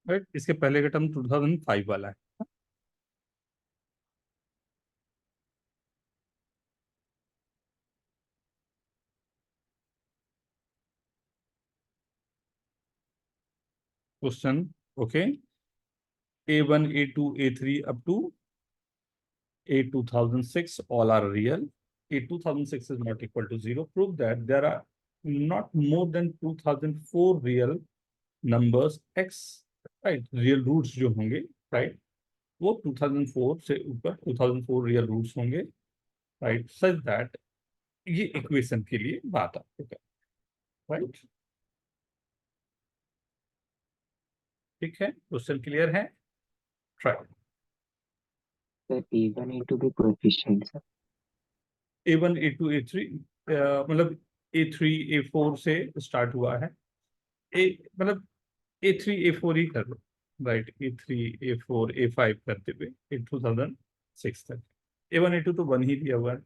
राइट, इसके पहले का टर्म 2005 वाला है। Question, okay, A1, A2, A3 up to A2006 all are real. A2006 is not equal to 0. Prove that there are not more than 2004 real numbers x, right? Real roots जो होंगे, right? वो 2004 से ऊपर 2004 real roots होंगे, right? Such that ये equation के लिए बात आपको कर, राइट? ठीक है, क्वेश्चन क्लियर है? ट्राई। सर A1 A2 भी coefficient sir. A1, A2, A3 मतलब A3, A4 से स्टार्ट हुआ है। ए मतलब A3, A4 ही कर लो, राइट? A3, A4, A5 करते हुए A2006 तक। A1, A2 तो 1 ही दिया हुआ है।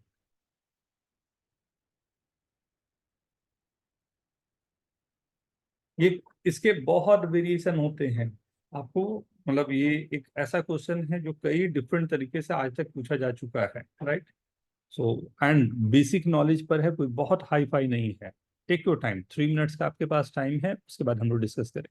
ये इसके बहुत वेरिएशन होते हैं आपको, मतलब ये एक ऐसा क्वेश्चन है जो कई डिफरेंट तरीके से आज तक पूछा जा चुका है, right? So and basic knowledge पर है, कोई बहुत हाई फाई नहीं है। टेक योर टाइम, 3 मिनट्स का आपके पास टाइम है, उसके बाद हम लोग डिस्कस करें।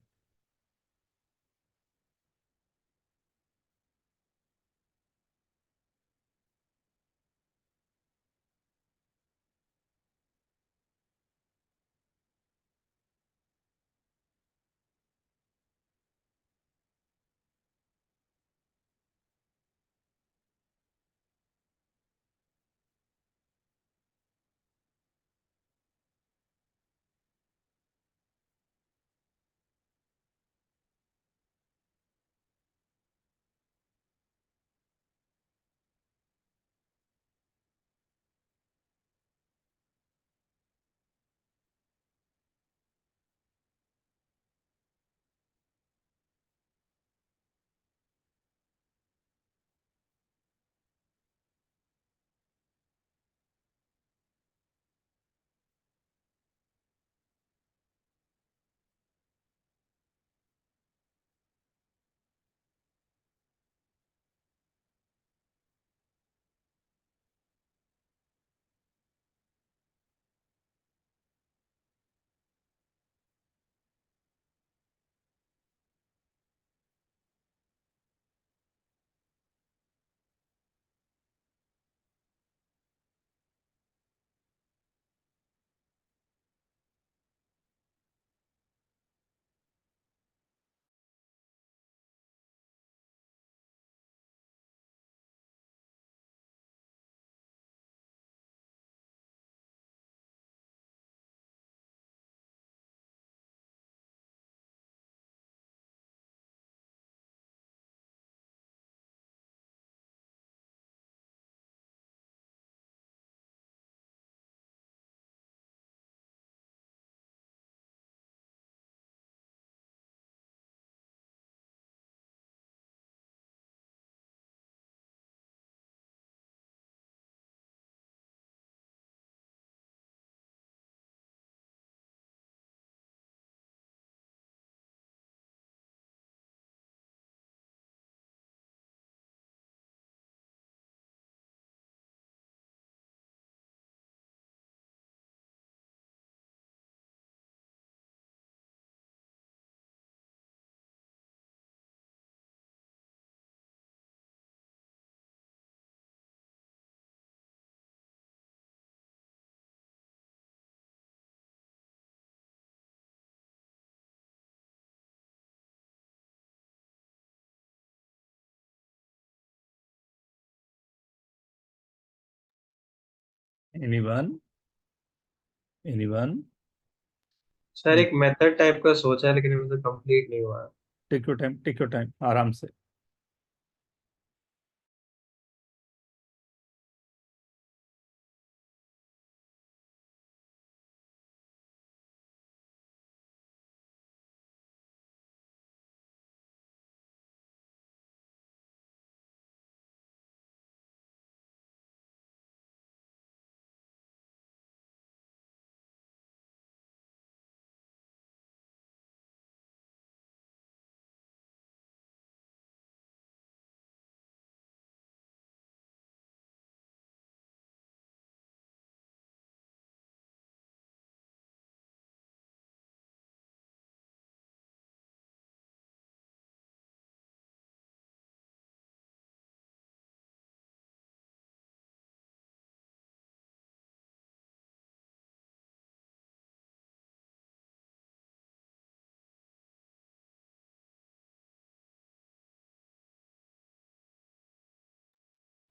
Anyone? Anyone? सर एक मेथड टाइप का सोचा है लेकिन मुझे कंप्लीट नहीं हुआ। Take your time. Take your time. आराम से.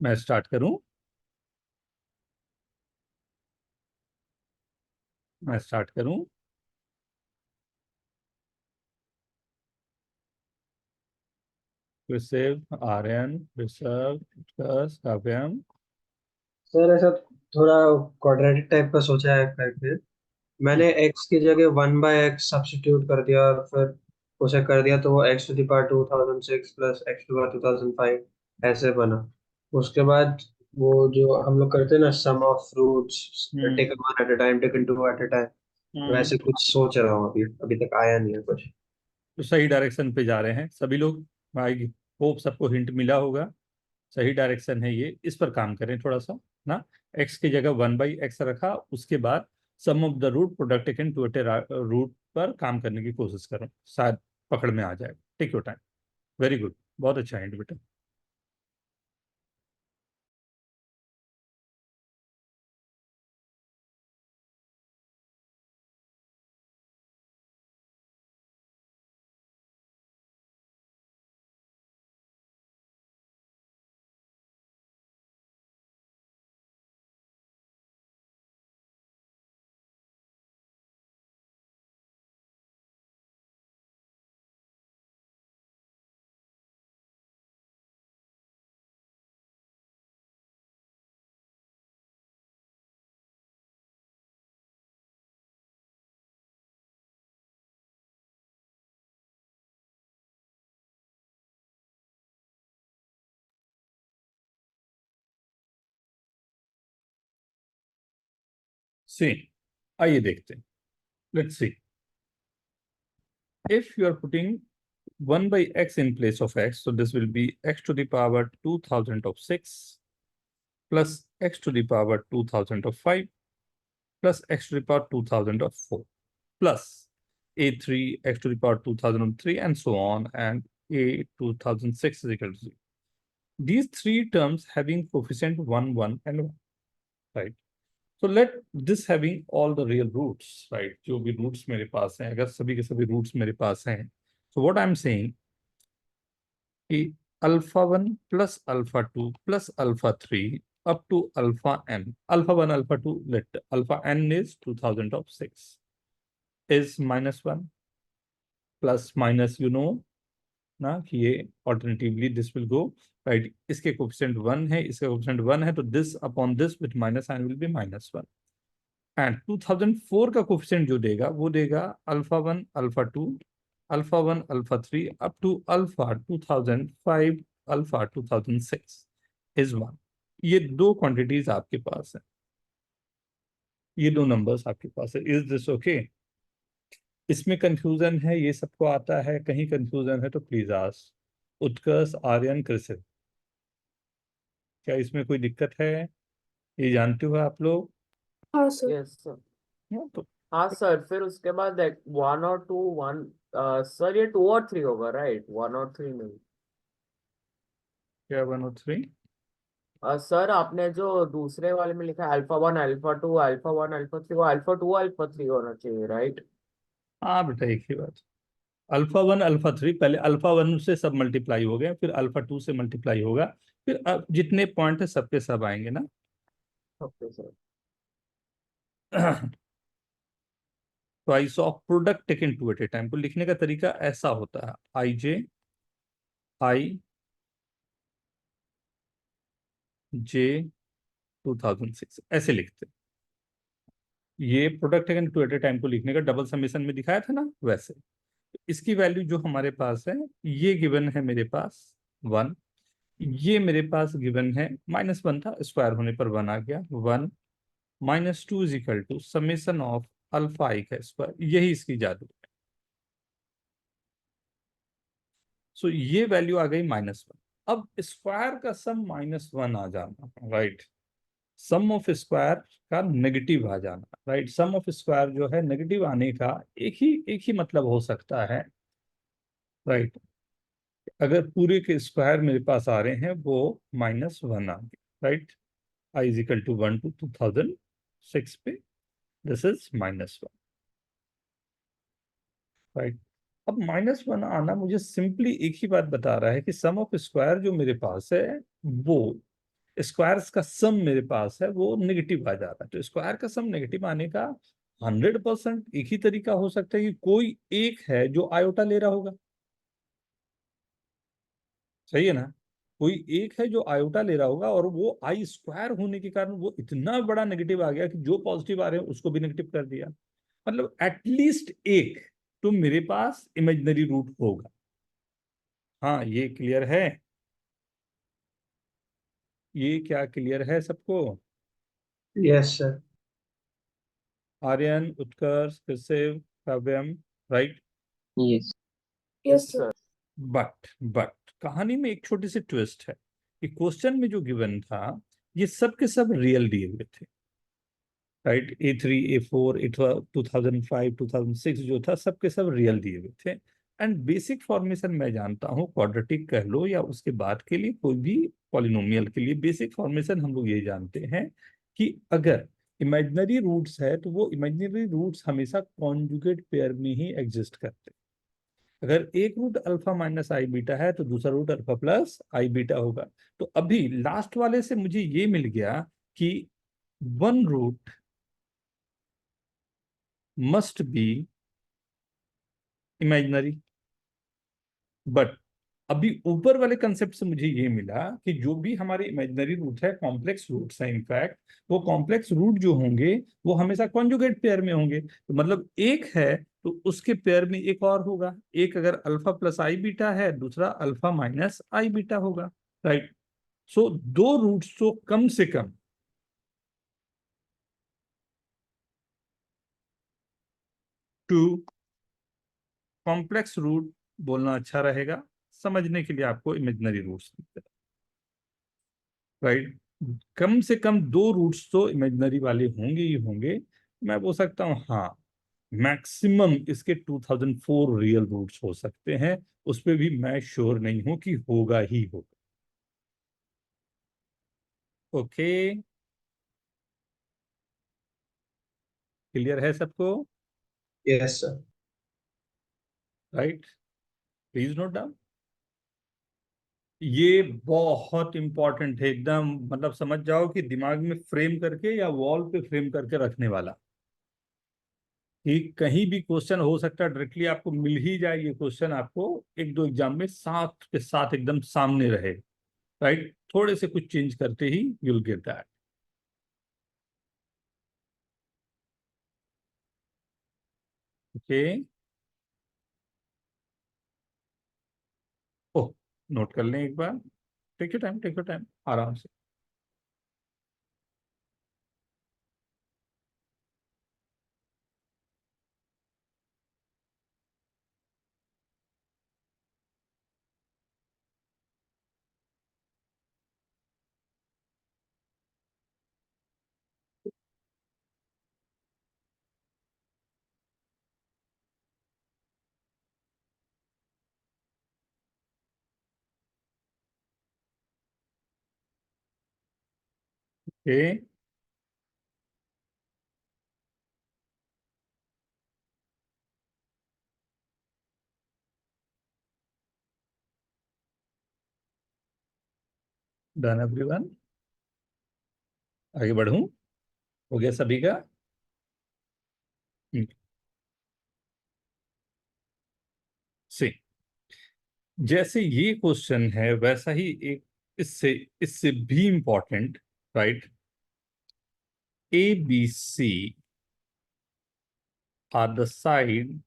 मैं स्टार्ट करूं? मैं स्टार्ट करूं? Receive, आर्यन, ऋषभ, उत्कर्ष, काव्यम. सर ऐसा थोड़ा क्वाड्रेटिक टाइप का सोचा है करके। मैंने x की जगह 1/x सब्स्टिट्यूट कर दिया और फिर उसे कर दिया तो वो x⁴2006 प्लस x⁴2005 ऐसे बना। उसके बाद वो जो हम लोग करते हैं ना sum of fruits taken one at a time taken two at a time, वैसे कुछ सोच रहा हूँ। अभी अभी तक आया नहीं है कुछ। तो सही डायरेक्शन पे जा रहे हैं सभी लोग. आई होप सबको हिंट मिला होगा. सही डायरेक्शन है ये. इस पर काम करें थोड़ा सा ना. x की जगह 1/x रखा, उसके बाद sum of the root product taken two root पर काम करने की कोशिश करो, शायद पकड़ में आ जाएगा. Take your time. Very good. बहुत अच्छा हिंट बेटा. सी, आइए देखते हैं. Let's see. If you are putting 1/x in place of x, so this will be x to the power 2006 plus x to the power 2005 plus x to the power 2004 plus a3 x to the power 2003 and so on, and a 2006 is equal to 0. These three terms having coefficient 1, 1 and 1, right? So let this having all the real roots, right? जो भी roots मेरे पास हैं, अगर सभी के सभी roots मेरे पास हैं, so what I'm saying कि α1 plus α2 plus α3 up to alpha n. α1, α2, let alpha n is 2006 is -1 plus minus, you know ना कि ये alternatively this will go, right? इसके कोफिशिएंट 1 है, इसका कोफिशिएंट 1 है, तो this upon this with minus sign will be -1. And 2004 का coefficient जो देगा वो देगा α1 α2 α1 α3 अप टू α2005 α2006 is 1. ये दो क्वांटिटीज आपके पास है, ये दो नंबर्स आपके पास है. Is this okay? इसमें कंफ्यूजन है, ये सबको आता है, कहीं कंफ्यूजन है तो प्लीज आस्क उत्कर्ष, आर्यन, कृषि. क्या इसमें कोई दिक्कत है? ये जानते हो आप लोग? हाँ सर. Yes sir. तो हाँ सर, फिर उसके बाद 1 और 2 1 सर ये 2 और 3 होगा राइट? 1 और 3 नहीं. क्या 1 और 3? सर आपने जो दूसरे वाले में लिखा है α1 α2 α1 α3, वो α2 α3 होना चाहिए राइट? हाँ बेटा एक ही बात. α1 α3 पहले α1 से सब मल्टीप्लाई हो गए, फिर α2 से मल्टीप्लाई होगा, फिर अब जितने पॉइंट है सबके सब आएंगे ना. Okay sir. Twice of product taken two at a time को लिखने का तरीका ऐसा होता है, आई जे जे 2006 ऐसे लिखते हैं। ये product taken two at a time को लिखने का डबल समेशन में दिखाया था ना, वैसे इसकी वैल्यू जो हमारे पास है, ये गिवन है मेरे पास 1, ये मेरे पास गिवन है -1 था, स्क्वायर होने पर 1 आ गया, 1 -2 is equal to summation of alpha i का स्क्वायर, यही इसकी जादू है। सो ये वैल्यू आ गई -1। अब स्क्वायर का सम -1 आ जाना, राइट, सम ऑफ स्क्वायर का नेगेटिव आ जाना, राइट, सम ऑफ स्क्वायर जो है नेगेटिव आने का एक ही मतलब हो सकता है, राइट, अगर पूरे के स्क्वायर मेरे पास आ रहे हैं वो -1 आ गए, right, I is equal to 1 to 2006 पे, दिस इज -1, राइट। अब -1 आना मुझे सिंपली एक ही बात बता रहा है कि सम ऑफ स्क्वायर जो मेरे पास है, वो स्क्वायर्स का सम मेरे पास है वो नेगेटिव आ जा रहा है। तो स्क्वायर का सम नेगेटिव आने का 100% एक ही तरीका हो सकता है कि कोई एक है जो आयोटा ले रहा होगा, सही है ना, कोई एक है जो आयोटा ले रहा होगा और वो आई स्क्वायर होने के कारण वो इतना बड़ा नेगेटिव आ गया कि जो पॉजिटिव आ रहे हैं उसको भी नेगेटिव कर दिया। मतलब एटलीस्ट एक तो मेरे पास इमेजिनरी रूट होगा। हाँ, ये क्लियर है, ये क्या क्लियर है सबको? Yes sir. Aryan, Utkarsh, Krishiv, Kavyam, right. Yes. Yes yes sir. Sir. But कहानी में एक छोटी सी ट्विस्ट है कि क्वेश्चन में जो गिवन था ये सब के सब रियल दिए हुए थे, राइट, A3 A4 2005 2006 जो था सब के सब रियल दिए हुए थे। एंड बेसिक फॉर्मेशन मैं जानता हूँ, क्वाड्रेटिक कह लो या उसके बाद के लिए कोई भी पॉलिनोमियल के लिए बेसिक फॉर्मेशन हम लोग ये जानते हैं कि अगर इमेजिनरी रूट्स है तो वो इमेजिनरी रूट्स हमेशा कॉन्जुगेट पेयर में ही एग्जिस्ट करते हैं। अगर एक रूट अल्फा माइनस आई बीटा है तो दूसरा रूट अल्फा प्लस आई बीटा होगा। तो अभी लास्ट वाले से मुझे ये मिल गया कि one root must be imaginary. But अभी ऊपर वाले कंसेप्ट से मुझे ये मिला कि जो भी हमारे इमेजिनरी रूट है, कॉम्प्लेक्स रूट्स हैं इनफैक्ट, वो कॉम्प्लेक्स रूट जो होंगे वो हमेशा कॉन्जुगेट पेयर में होंगे। तो मतलब एक है तो उसके पेयर में एक और होगा, एक अगर अल्फा प्लस आई बीटा है, दूसरा अल्फा माइनस आई बीटा होगा, राइट। सो दो रूट्स तो कम से कम टू कॉम्प्लेक्स रूट बोलना अच्छा रहेगा समझने के लिए, आपको इमेजिनरी रूट्स लिखते हैं, राइट। कम से कम दो रूट्स तो इमेजिनरी वाले होंगे ही होंगे। मैं बोल सकता हूँ हाँ, मैक्सिमम इसके 2004 रियल रूट्स हो सकते हैं, उस पर भी मैं श्योर नहीं हूं कि होगा ही होगा। ओके, क्लियर है सबको? Yes sir. Right, please note down. ये बहुत इंपॉर्टेंट है एकदम, मतलब समझ जाओ कि दिमाग में फ्रेम करके या वॉल पे फ्रेम करके रखने वाला, कि कहीं भी क्वेश्चन हो सकता है डायरेक्टली आपको मिल ही जाए, ये क्वेश्चन आपको एक दो एग्जाम में साथ के साथ एकदम सामने रहे, राइट, थोड़े से कुछ चेंज करते ही you'll get that. Okay, oh, note कर लें एक बार, take your time, take your time, आराम से। ओके, डन एवरीवन, आगे बढ़ूं? हो गया सभी का? जैसे ये क्वेश्चन है वैसा ही एक इससे इससे भी important, right? A B C are the side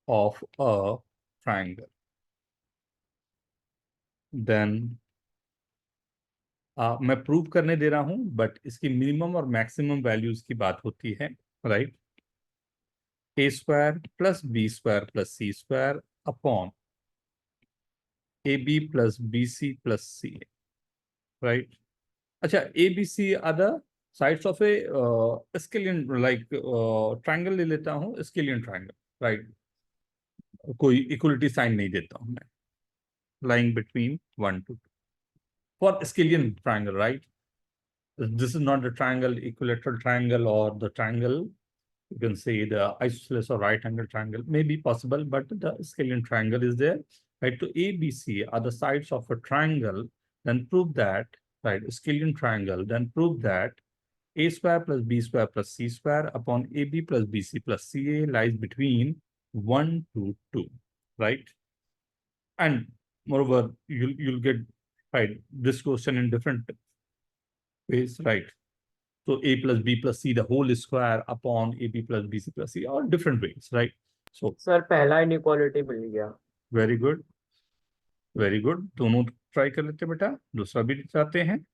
of a triangle, then मैं प्रूव करने दे रहा हूं, बट इसकी मिनिमम और मैक्सिमम वैल्यूज की बात होती है, right? A square plus b square plus c square upon a b plus b c plus c, right? अच्छा, a B C are the sides of a scalene, like triangle ले लेता हूँ, scalene triangle, right? कोई equality sign नहीं देता हूं मैं, lying between 1 to 2 for scalene triangle, right? This is not the triangle, equilateral triangle, or the triangle, you can say the isosceles or right angle triangle may be possible, but the scalene triangle is there, right? So A, B, C are the sides of a triangle, then prove that, right? Scalene triangle, then prove that A square plus B square plus C square upon AB plus BC plus CA lies between 1 to 2, right? And moreover, you'll get, right, this question in different ways, right? So A plus B plus C the whole square upon AB plus BC plus C, or different ways, right? So sir पहला inequality मिल गया। very good, very good. दोनों try कर लेते बेटा, दूसरा भी चाहते हैं।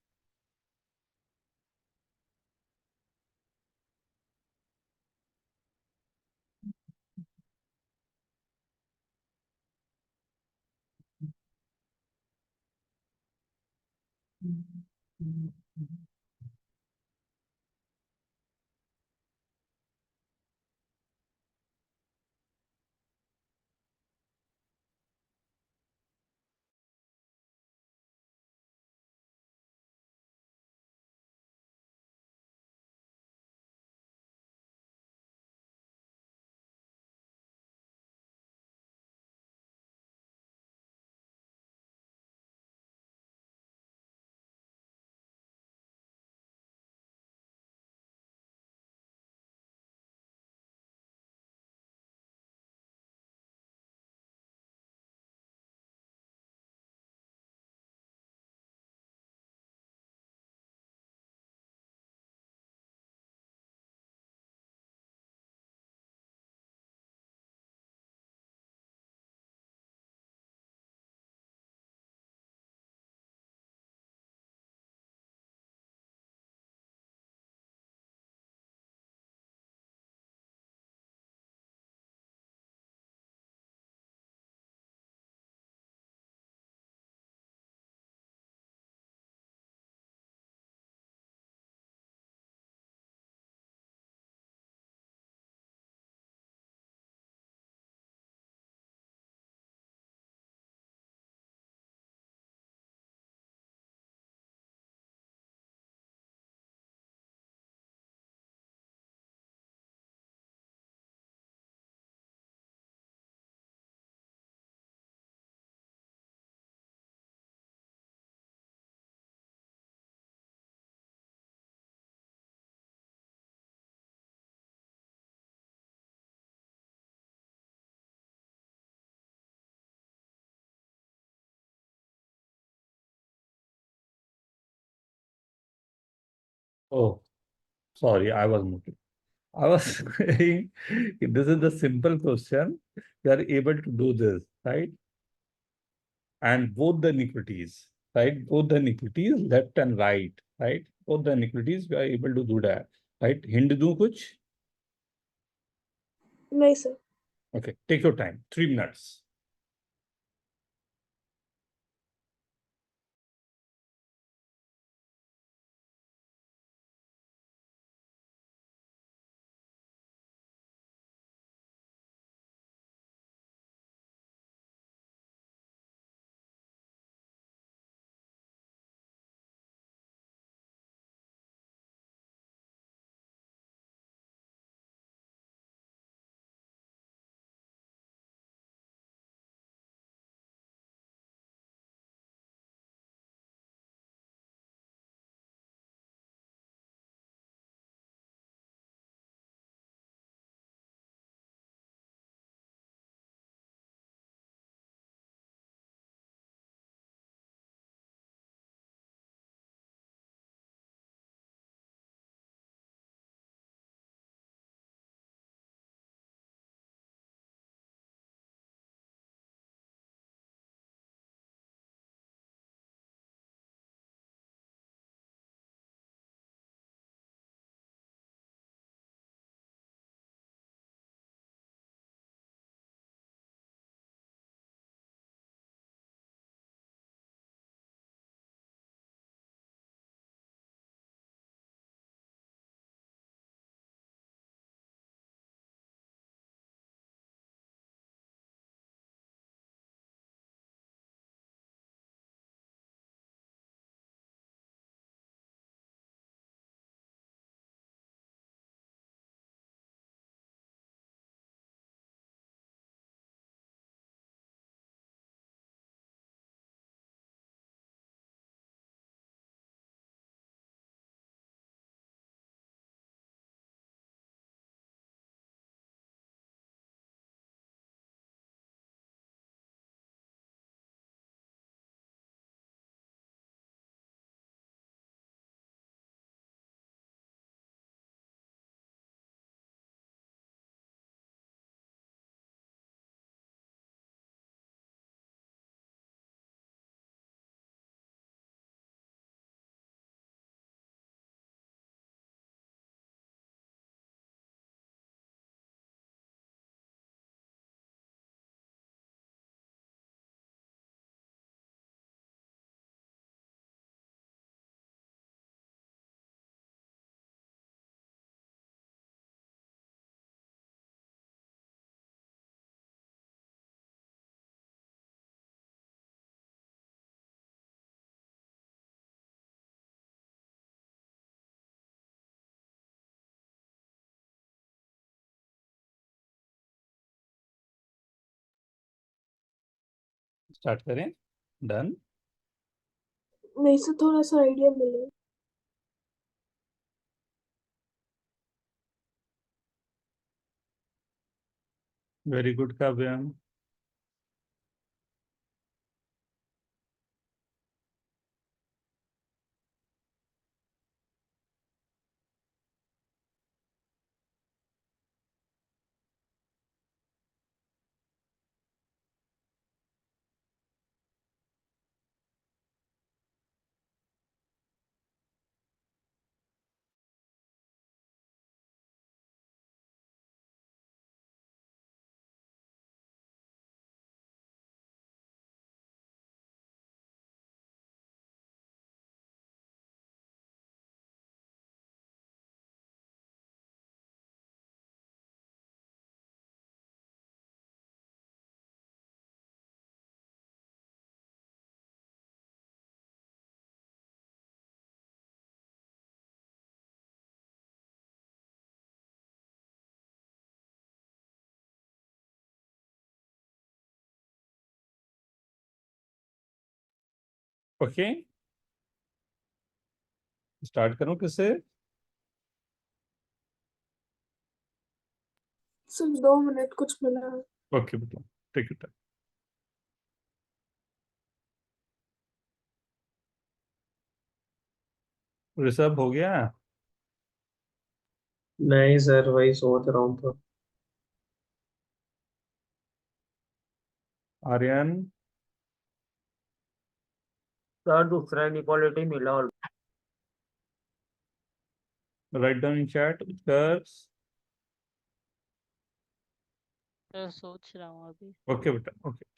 Oh, sorry, I was muted. I was saying this is the simple question. We are able to do this, right? And both the iniquities, right? Both the iniquities, left and right, right? Both the iniquities, we are able to do that, right? Hint do kuch? नहीं सर। Okay, take your time, 3 minutes. Start करें। Done. नहीं सर, थोड़ा सा idea मिले। Very good Kavyam. Okay, start करूं किससे? सिर्फ 2 मिनट कुछ मिला है। ओके बेटा, टेक इट। ऋषभ हो गया? नहीं सर, वही सोच रहा हूँ तो। आर्यन? सर दूसरा इनइक्वालिटी मिला और write down in chat Utkarsh. Sir सोच रहा हूँ अभी। ओके बेटा, ओके।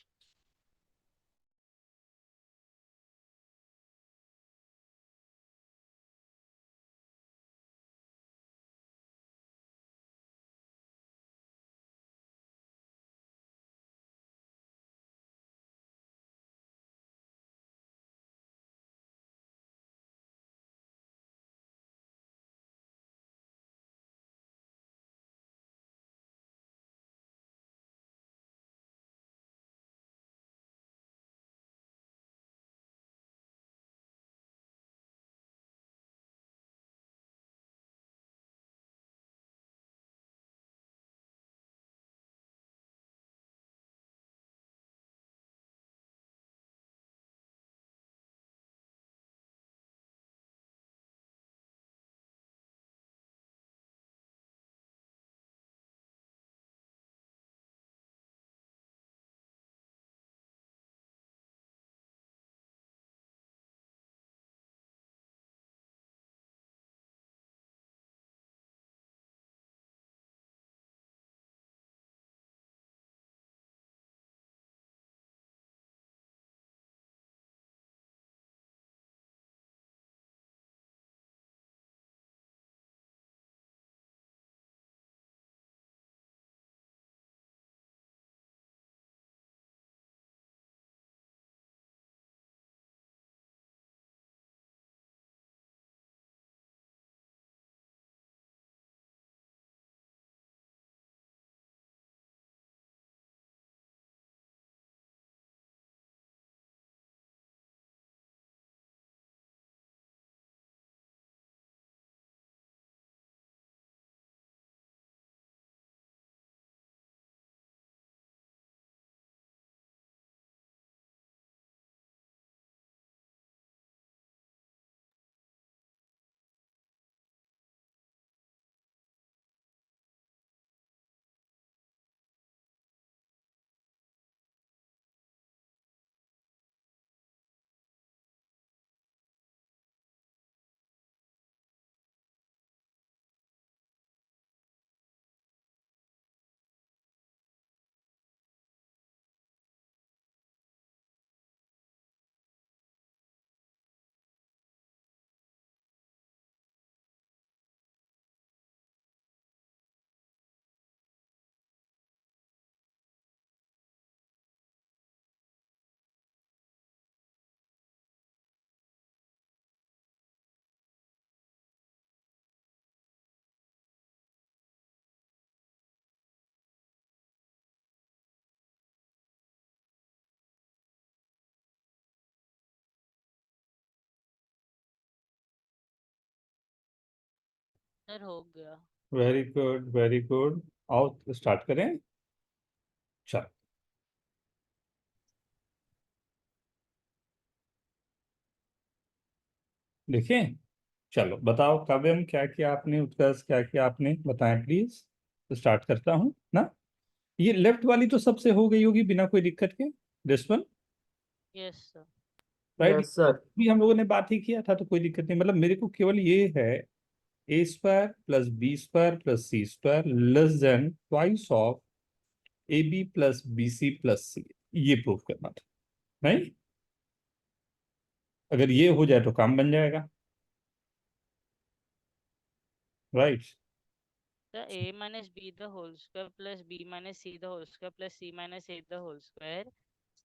सर हो गया। Very good, very good. आओ स्टार्ट करें। चलो देखें। चलो बताओ काव्यम, क्या किया आपने, उत्कर्ष क्या किया आपने, बताएं प्लीज। तो स्टार्ट करता हूँ ना। ये लेफ्ट वाली तो सबसे हो गई होगी बिना कोई दिक्कत के, this one, yes sir. Right. Yes sir. भी हम लोगों ने बात ही किया था तो कोई दिक्कत नहीं, मतलब मेरे को केवल ये है a square plus b square plus c square less than twice of a b plus b c plus c, ये प्रूव करना था, नहीं? अगर ये हो जाए तो काम बन जाएगा, right. Sir a minus b the whole square plus b minus c the whole square plus c minus a the whole square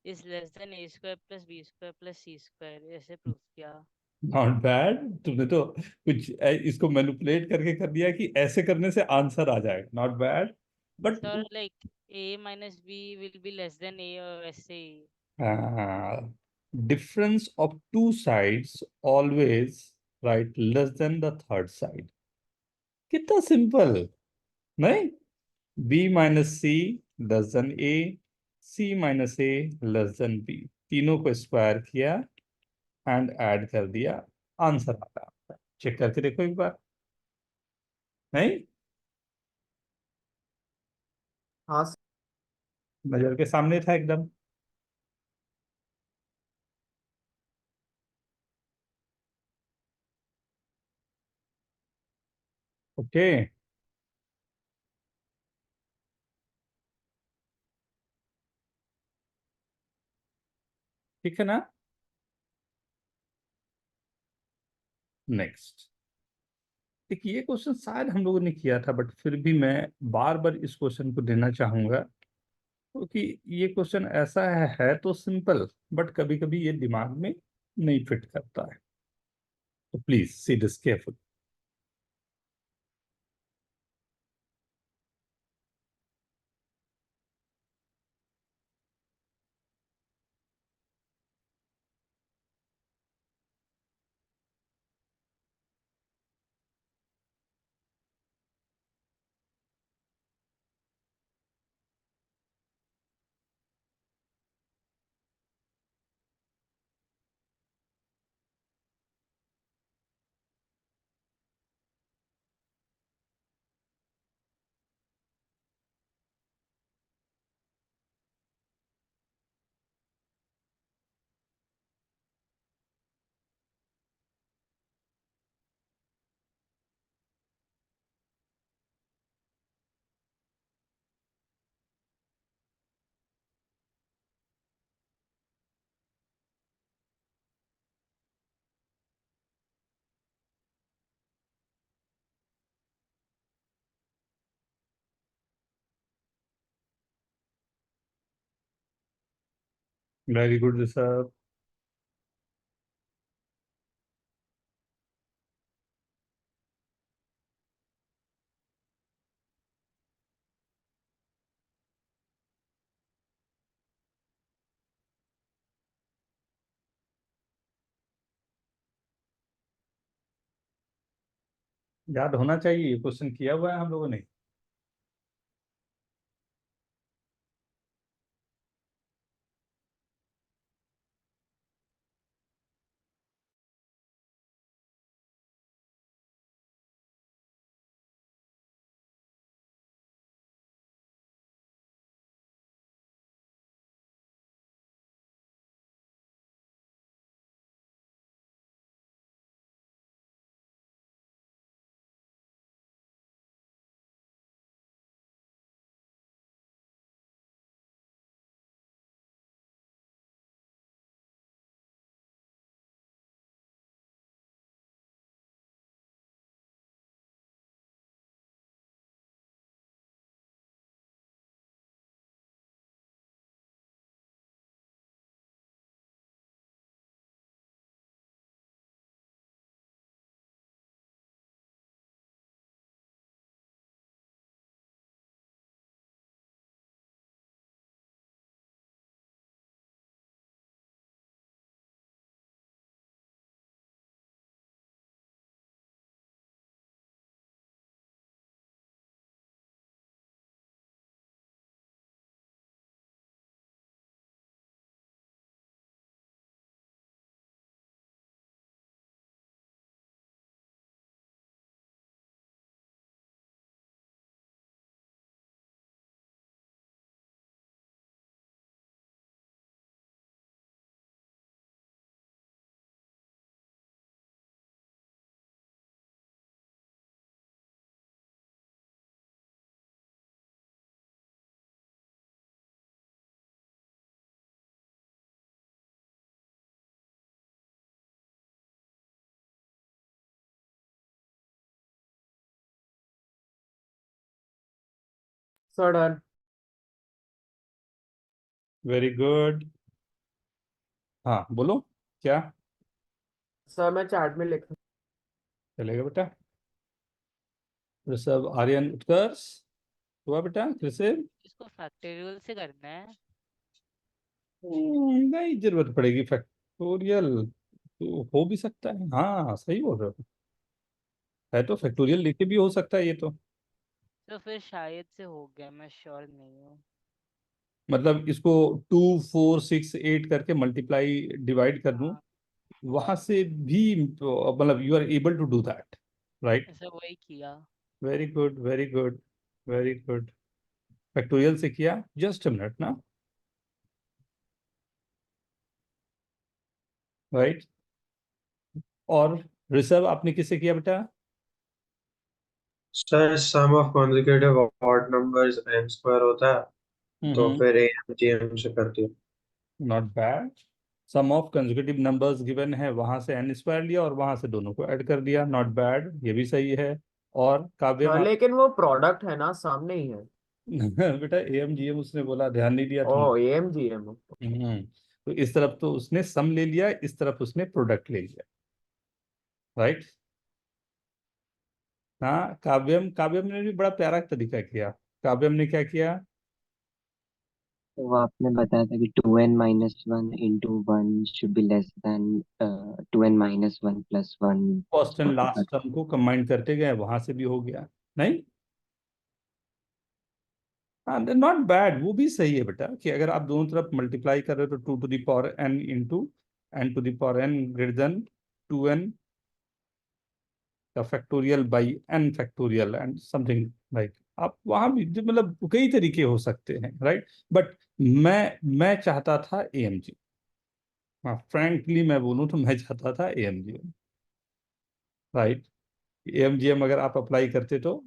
is less than a square plus b square plus c square, ऐसे proof किया। Not bad. तुमने तो कुछ इसको manipulate करके कर दिया कि ऐसे करने से आंसर आ जाएगा, not bad. But sir like a minus b will be less than a और ऐसे ही। Difference of two sides always right less than the third side. कितना सिंपल, नहीं? B minus c less than a, c minus a less than b, तीनों को square किया and add कर दिया, आंसर आता है। चेक करके देखो एक बार, नहीं? हाँ सर। नजर के सामने था एकदम। ओके। ठीक है ना? नेक्स्ट। देखिए ये क्वेश्चन शायद हम लोगों ने किया था, बट फिर भी मैं बार बार इस क्वेश्चन को देना चाहूंगा, क्योंकि ये क्वेश्चन ऐसा है तो सिंपल, बट कभी कभी ये दिमाग में नहीं फिट करता है, तो please see this careful. Very good sir. याद होना चाहिए, ये क्वेश्चन किया हुआ है हम लोगों ने। Sir done. Very good. हाँ बोलो क्या सर मैं चैट में लिख चलेगा बेटा? ऋषभ, आर्यन, उत्कर्ष हुआ बेटा? ऋषभ इसको फैक्टोरियल से करना है। नहीं जरूरत पड़ेगी फैक्टोरियल, तो हो भी सकता है। हाँ सही बोल रहे हो, है तो फैक्टोरियल लेके भी हो सकता है ये तो। तो फिर शायद से हो गया, मैं श्योर नहीं हूँ। मतलब इसको 2 4 6 8 करके मल्टीप्लाई डिवाइड कर दूं, हाँ, वहां से भी मतलब you are able to do that, right? ऐसा वही किया। Very good very good very good. Factorial से किया, जस्ट अ मिनट ना, राइट? और ऋषभ आपने किससे किया बेटा? Sir sum of consecutive odd numbers n square होता है, तो फिर AMGM से कर दिया। Not bad. Sum of consecutive numbers given है, वहां से एन स्क्वायर लिया और वहां से दोनों को ऐड कर दिया, नॉट बैड, ये भी सही है। और काव्यम सर लेकिन वो प्रोडक्ट है ना, सामने ही है। बेटा एम जी एम उसने बोला, ध्यान नहीं दिया ओ तुम। AMGM। तो इस तरफ तो उसने सम ले लिया, इस तरफ उसने प्रोडक्ट ले लिया, राइट? हाँ काव्यम, काव्यम ने भी बड़ा प्यारा तरीका किया। काव्यम ने क्या किया? तो वो आपने बताया था कि 2n-1 into 1 should be less than 2n-1 plus 1 first and उसको लास्ट कर। टर्म को कंबाइन करते गए, वहां से भी हो गया। नहीं, हाँ नॉट बैड, वो भी सही है बेटा, कि अगर आप दोनों तरफ मल्टीप्लाई कर रहे हो तो 2 to the power n into n to the power n greater than 2n का factorial by n factorial and something like. आप वहां भी मतलब कई तरीके हो सकते हैं, राइट? बट मैं चाहता था AMG। हाँ फ्रैंकली मैं बोलूँ तो मैं चाहता था AMG, राइट? AMGM अगर आप अप्लाई करते तो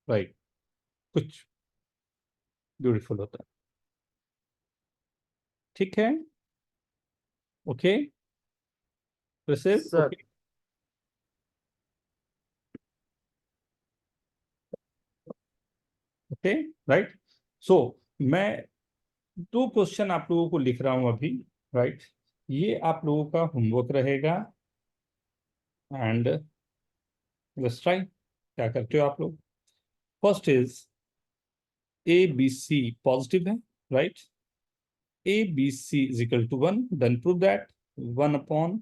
राइट कुछ ब्यूटीफुल होता। ठीक है, okay receive, sir okay okay, right? So मैं 2 क्वेश्चन आप लोगों को लिख रहा हूं अभी, राइट? ये आप लोगों का होमवर्क रहेगा एंड लेट्स ट्राई। क्या करते हो आप लोग? फर्स्ट इज ABC पॉजिटिव है, right? ABC is equal to 1, then prove that 1 upon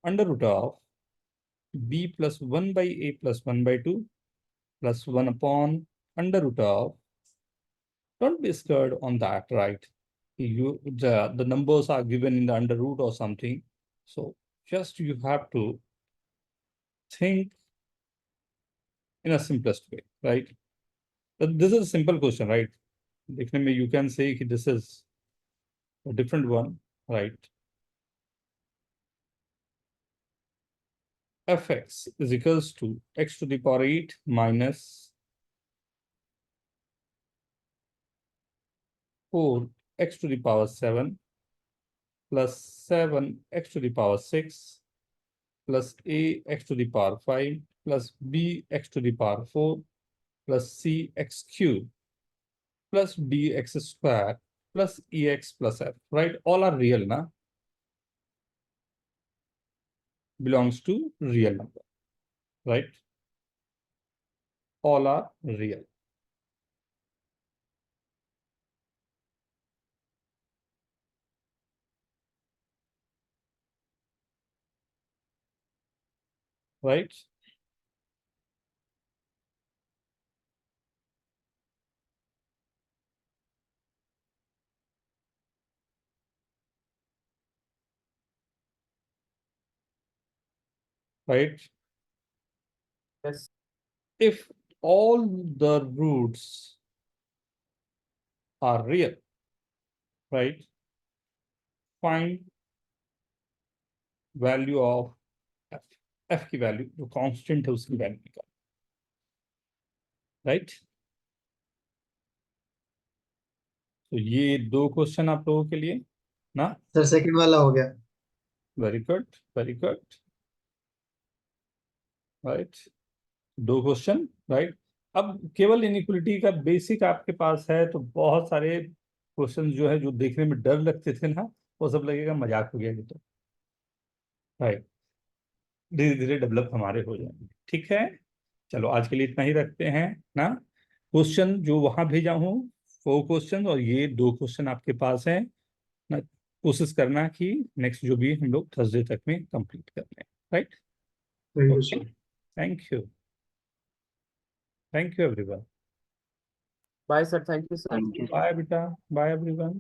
under root of B plus 1 by A plus 1 by 2 plus 1 upon under root of, don't be scared on that, right? The numbers are given in the under root or something, so just you have to think in a simplest way, right? But this is a simple question, right? देखने में you can say कि this is a different one, right? Fx is equals to x to the power 8 minus 4x to the power 7 plus 7x to the power 6 plus ax to the power 5 plus bx to the power 4 plus cx cube plus dx square plus ex plus f, right? All are real, na? Belongs to real number, right? All are real, right? Right? Yes If all the roots are real, right? Find value of f, f की value जो constant है उसकी value निकाल, right? तो ये 2 question आप लोगों के लिए ना, सर सेकंड वाला हो गया। Very good very good, right? 2 question, right? अब केवल इनइक्वलिटी का बेसिक आपके पास है तो बहुत सारे क्वेश्चन जो है जो देखने में डर लगते थे ना, वो सब लगेगा मजाक हो गया ये तो, राइट। धीरे धीरे डेवलप हमारे हो जाएंगे, ठीक है। चलो आज के लिए इतना ही रखते हैं ना। क्वेश्चन जो वहां भेजा हूँ 4 क्वेश्चन और ये 2 क्वेश्चन आपके पास हैं ना, कोशिश करना कि नेक्स्ट जो भी हम लोग थर्सडे तक में कंप्लीट कर लें, right. Thank you okay, sir. Thank you everyone. Bye sir, thank you sir. Thank you. Bye बेटा, बाय एवरीवन।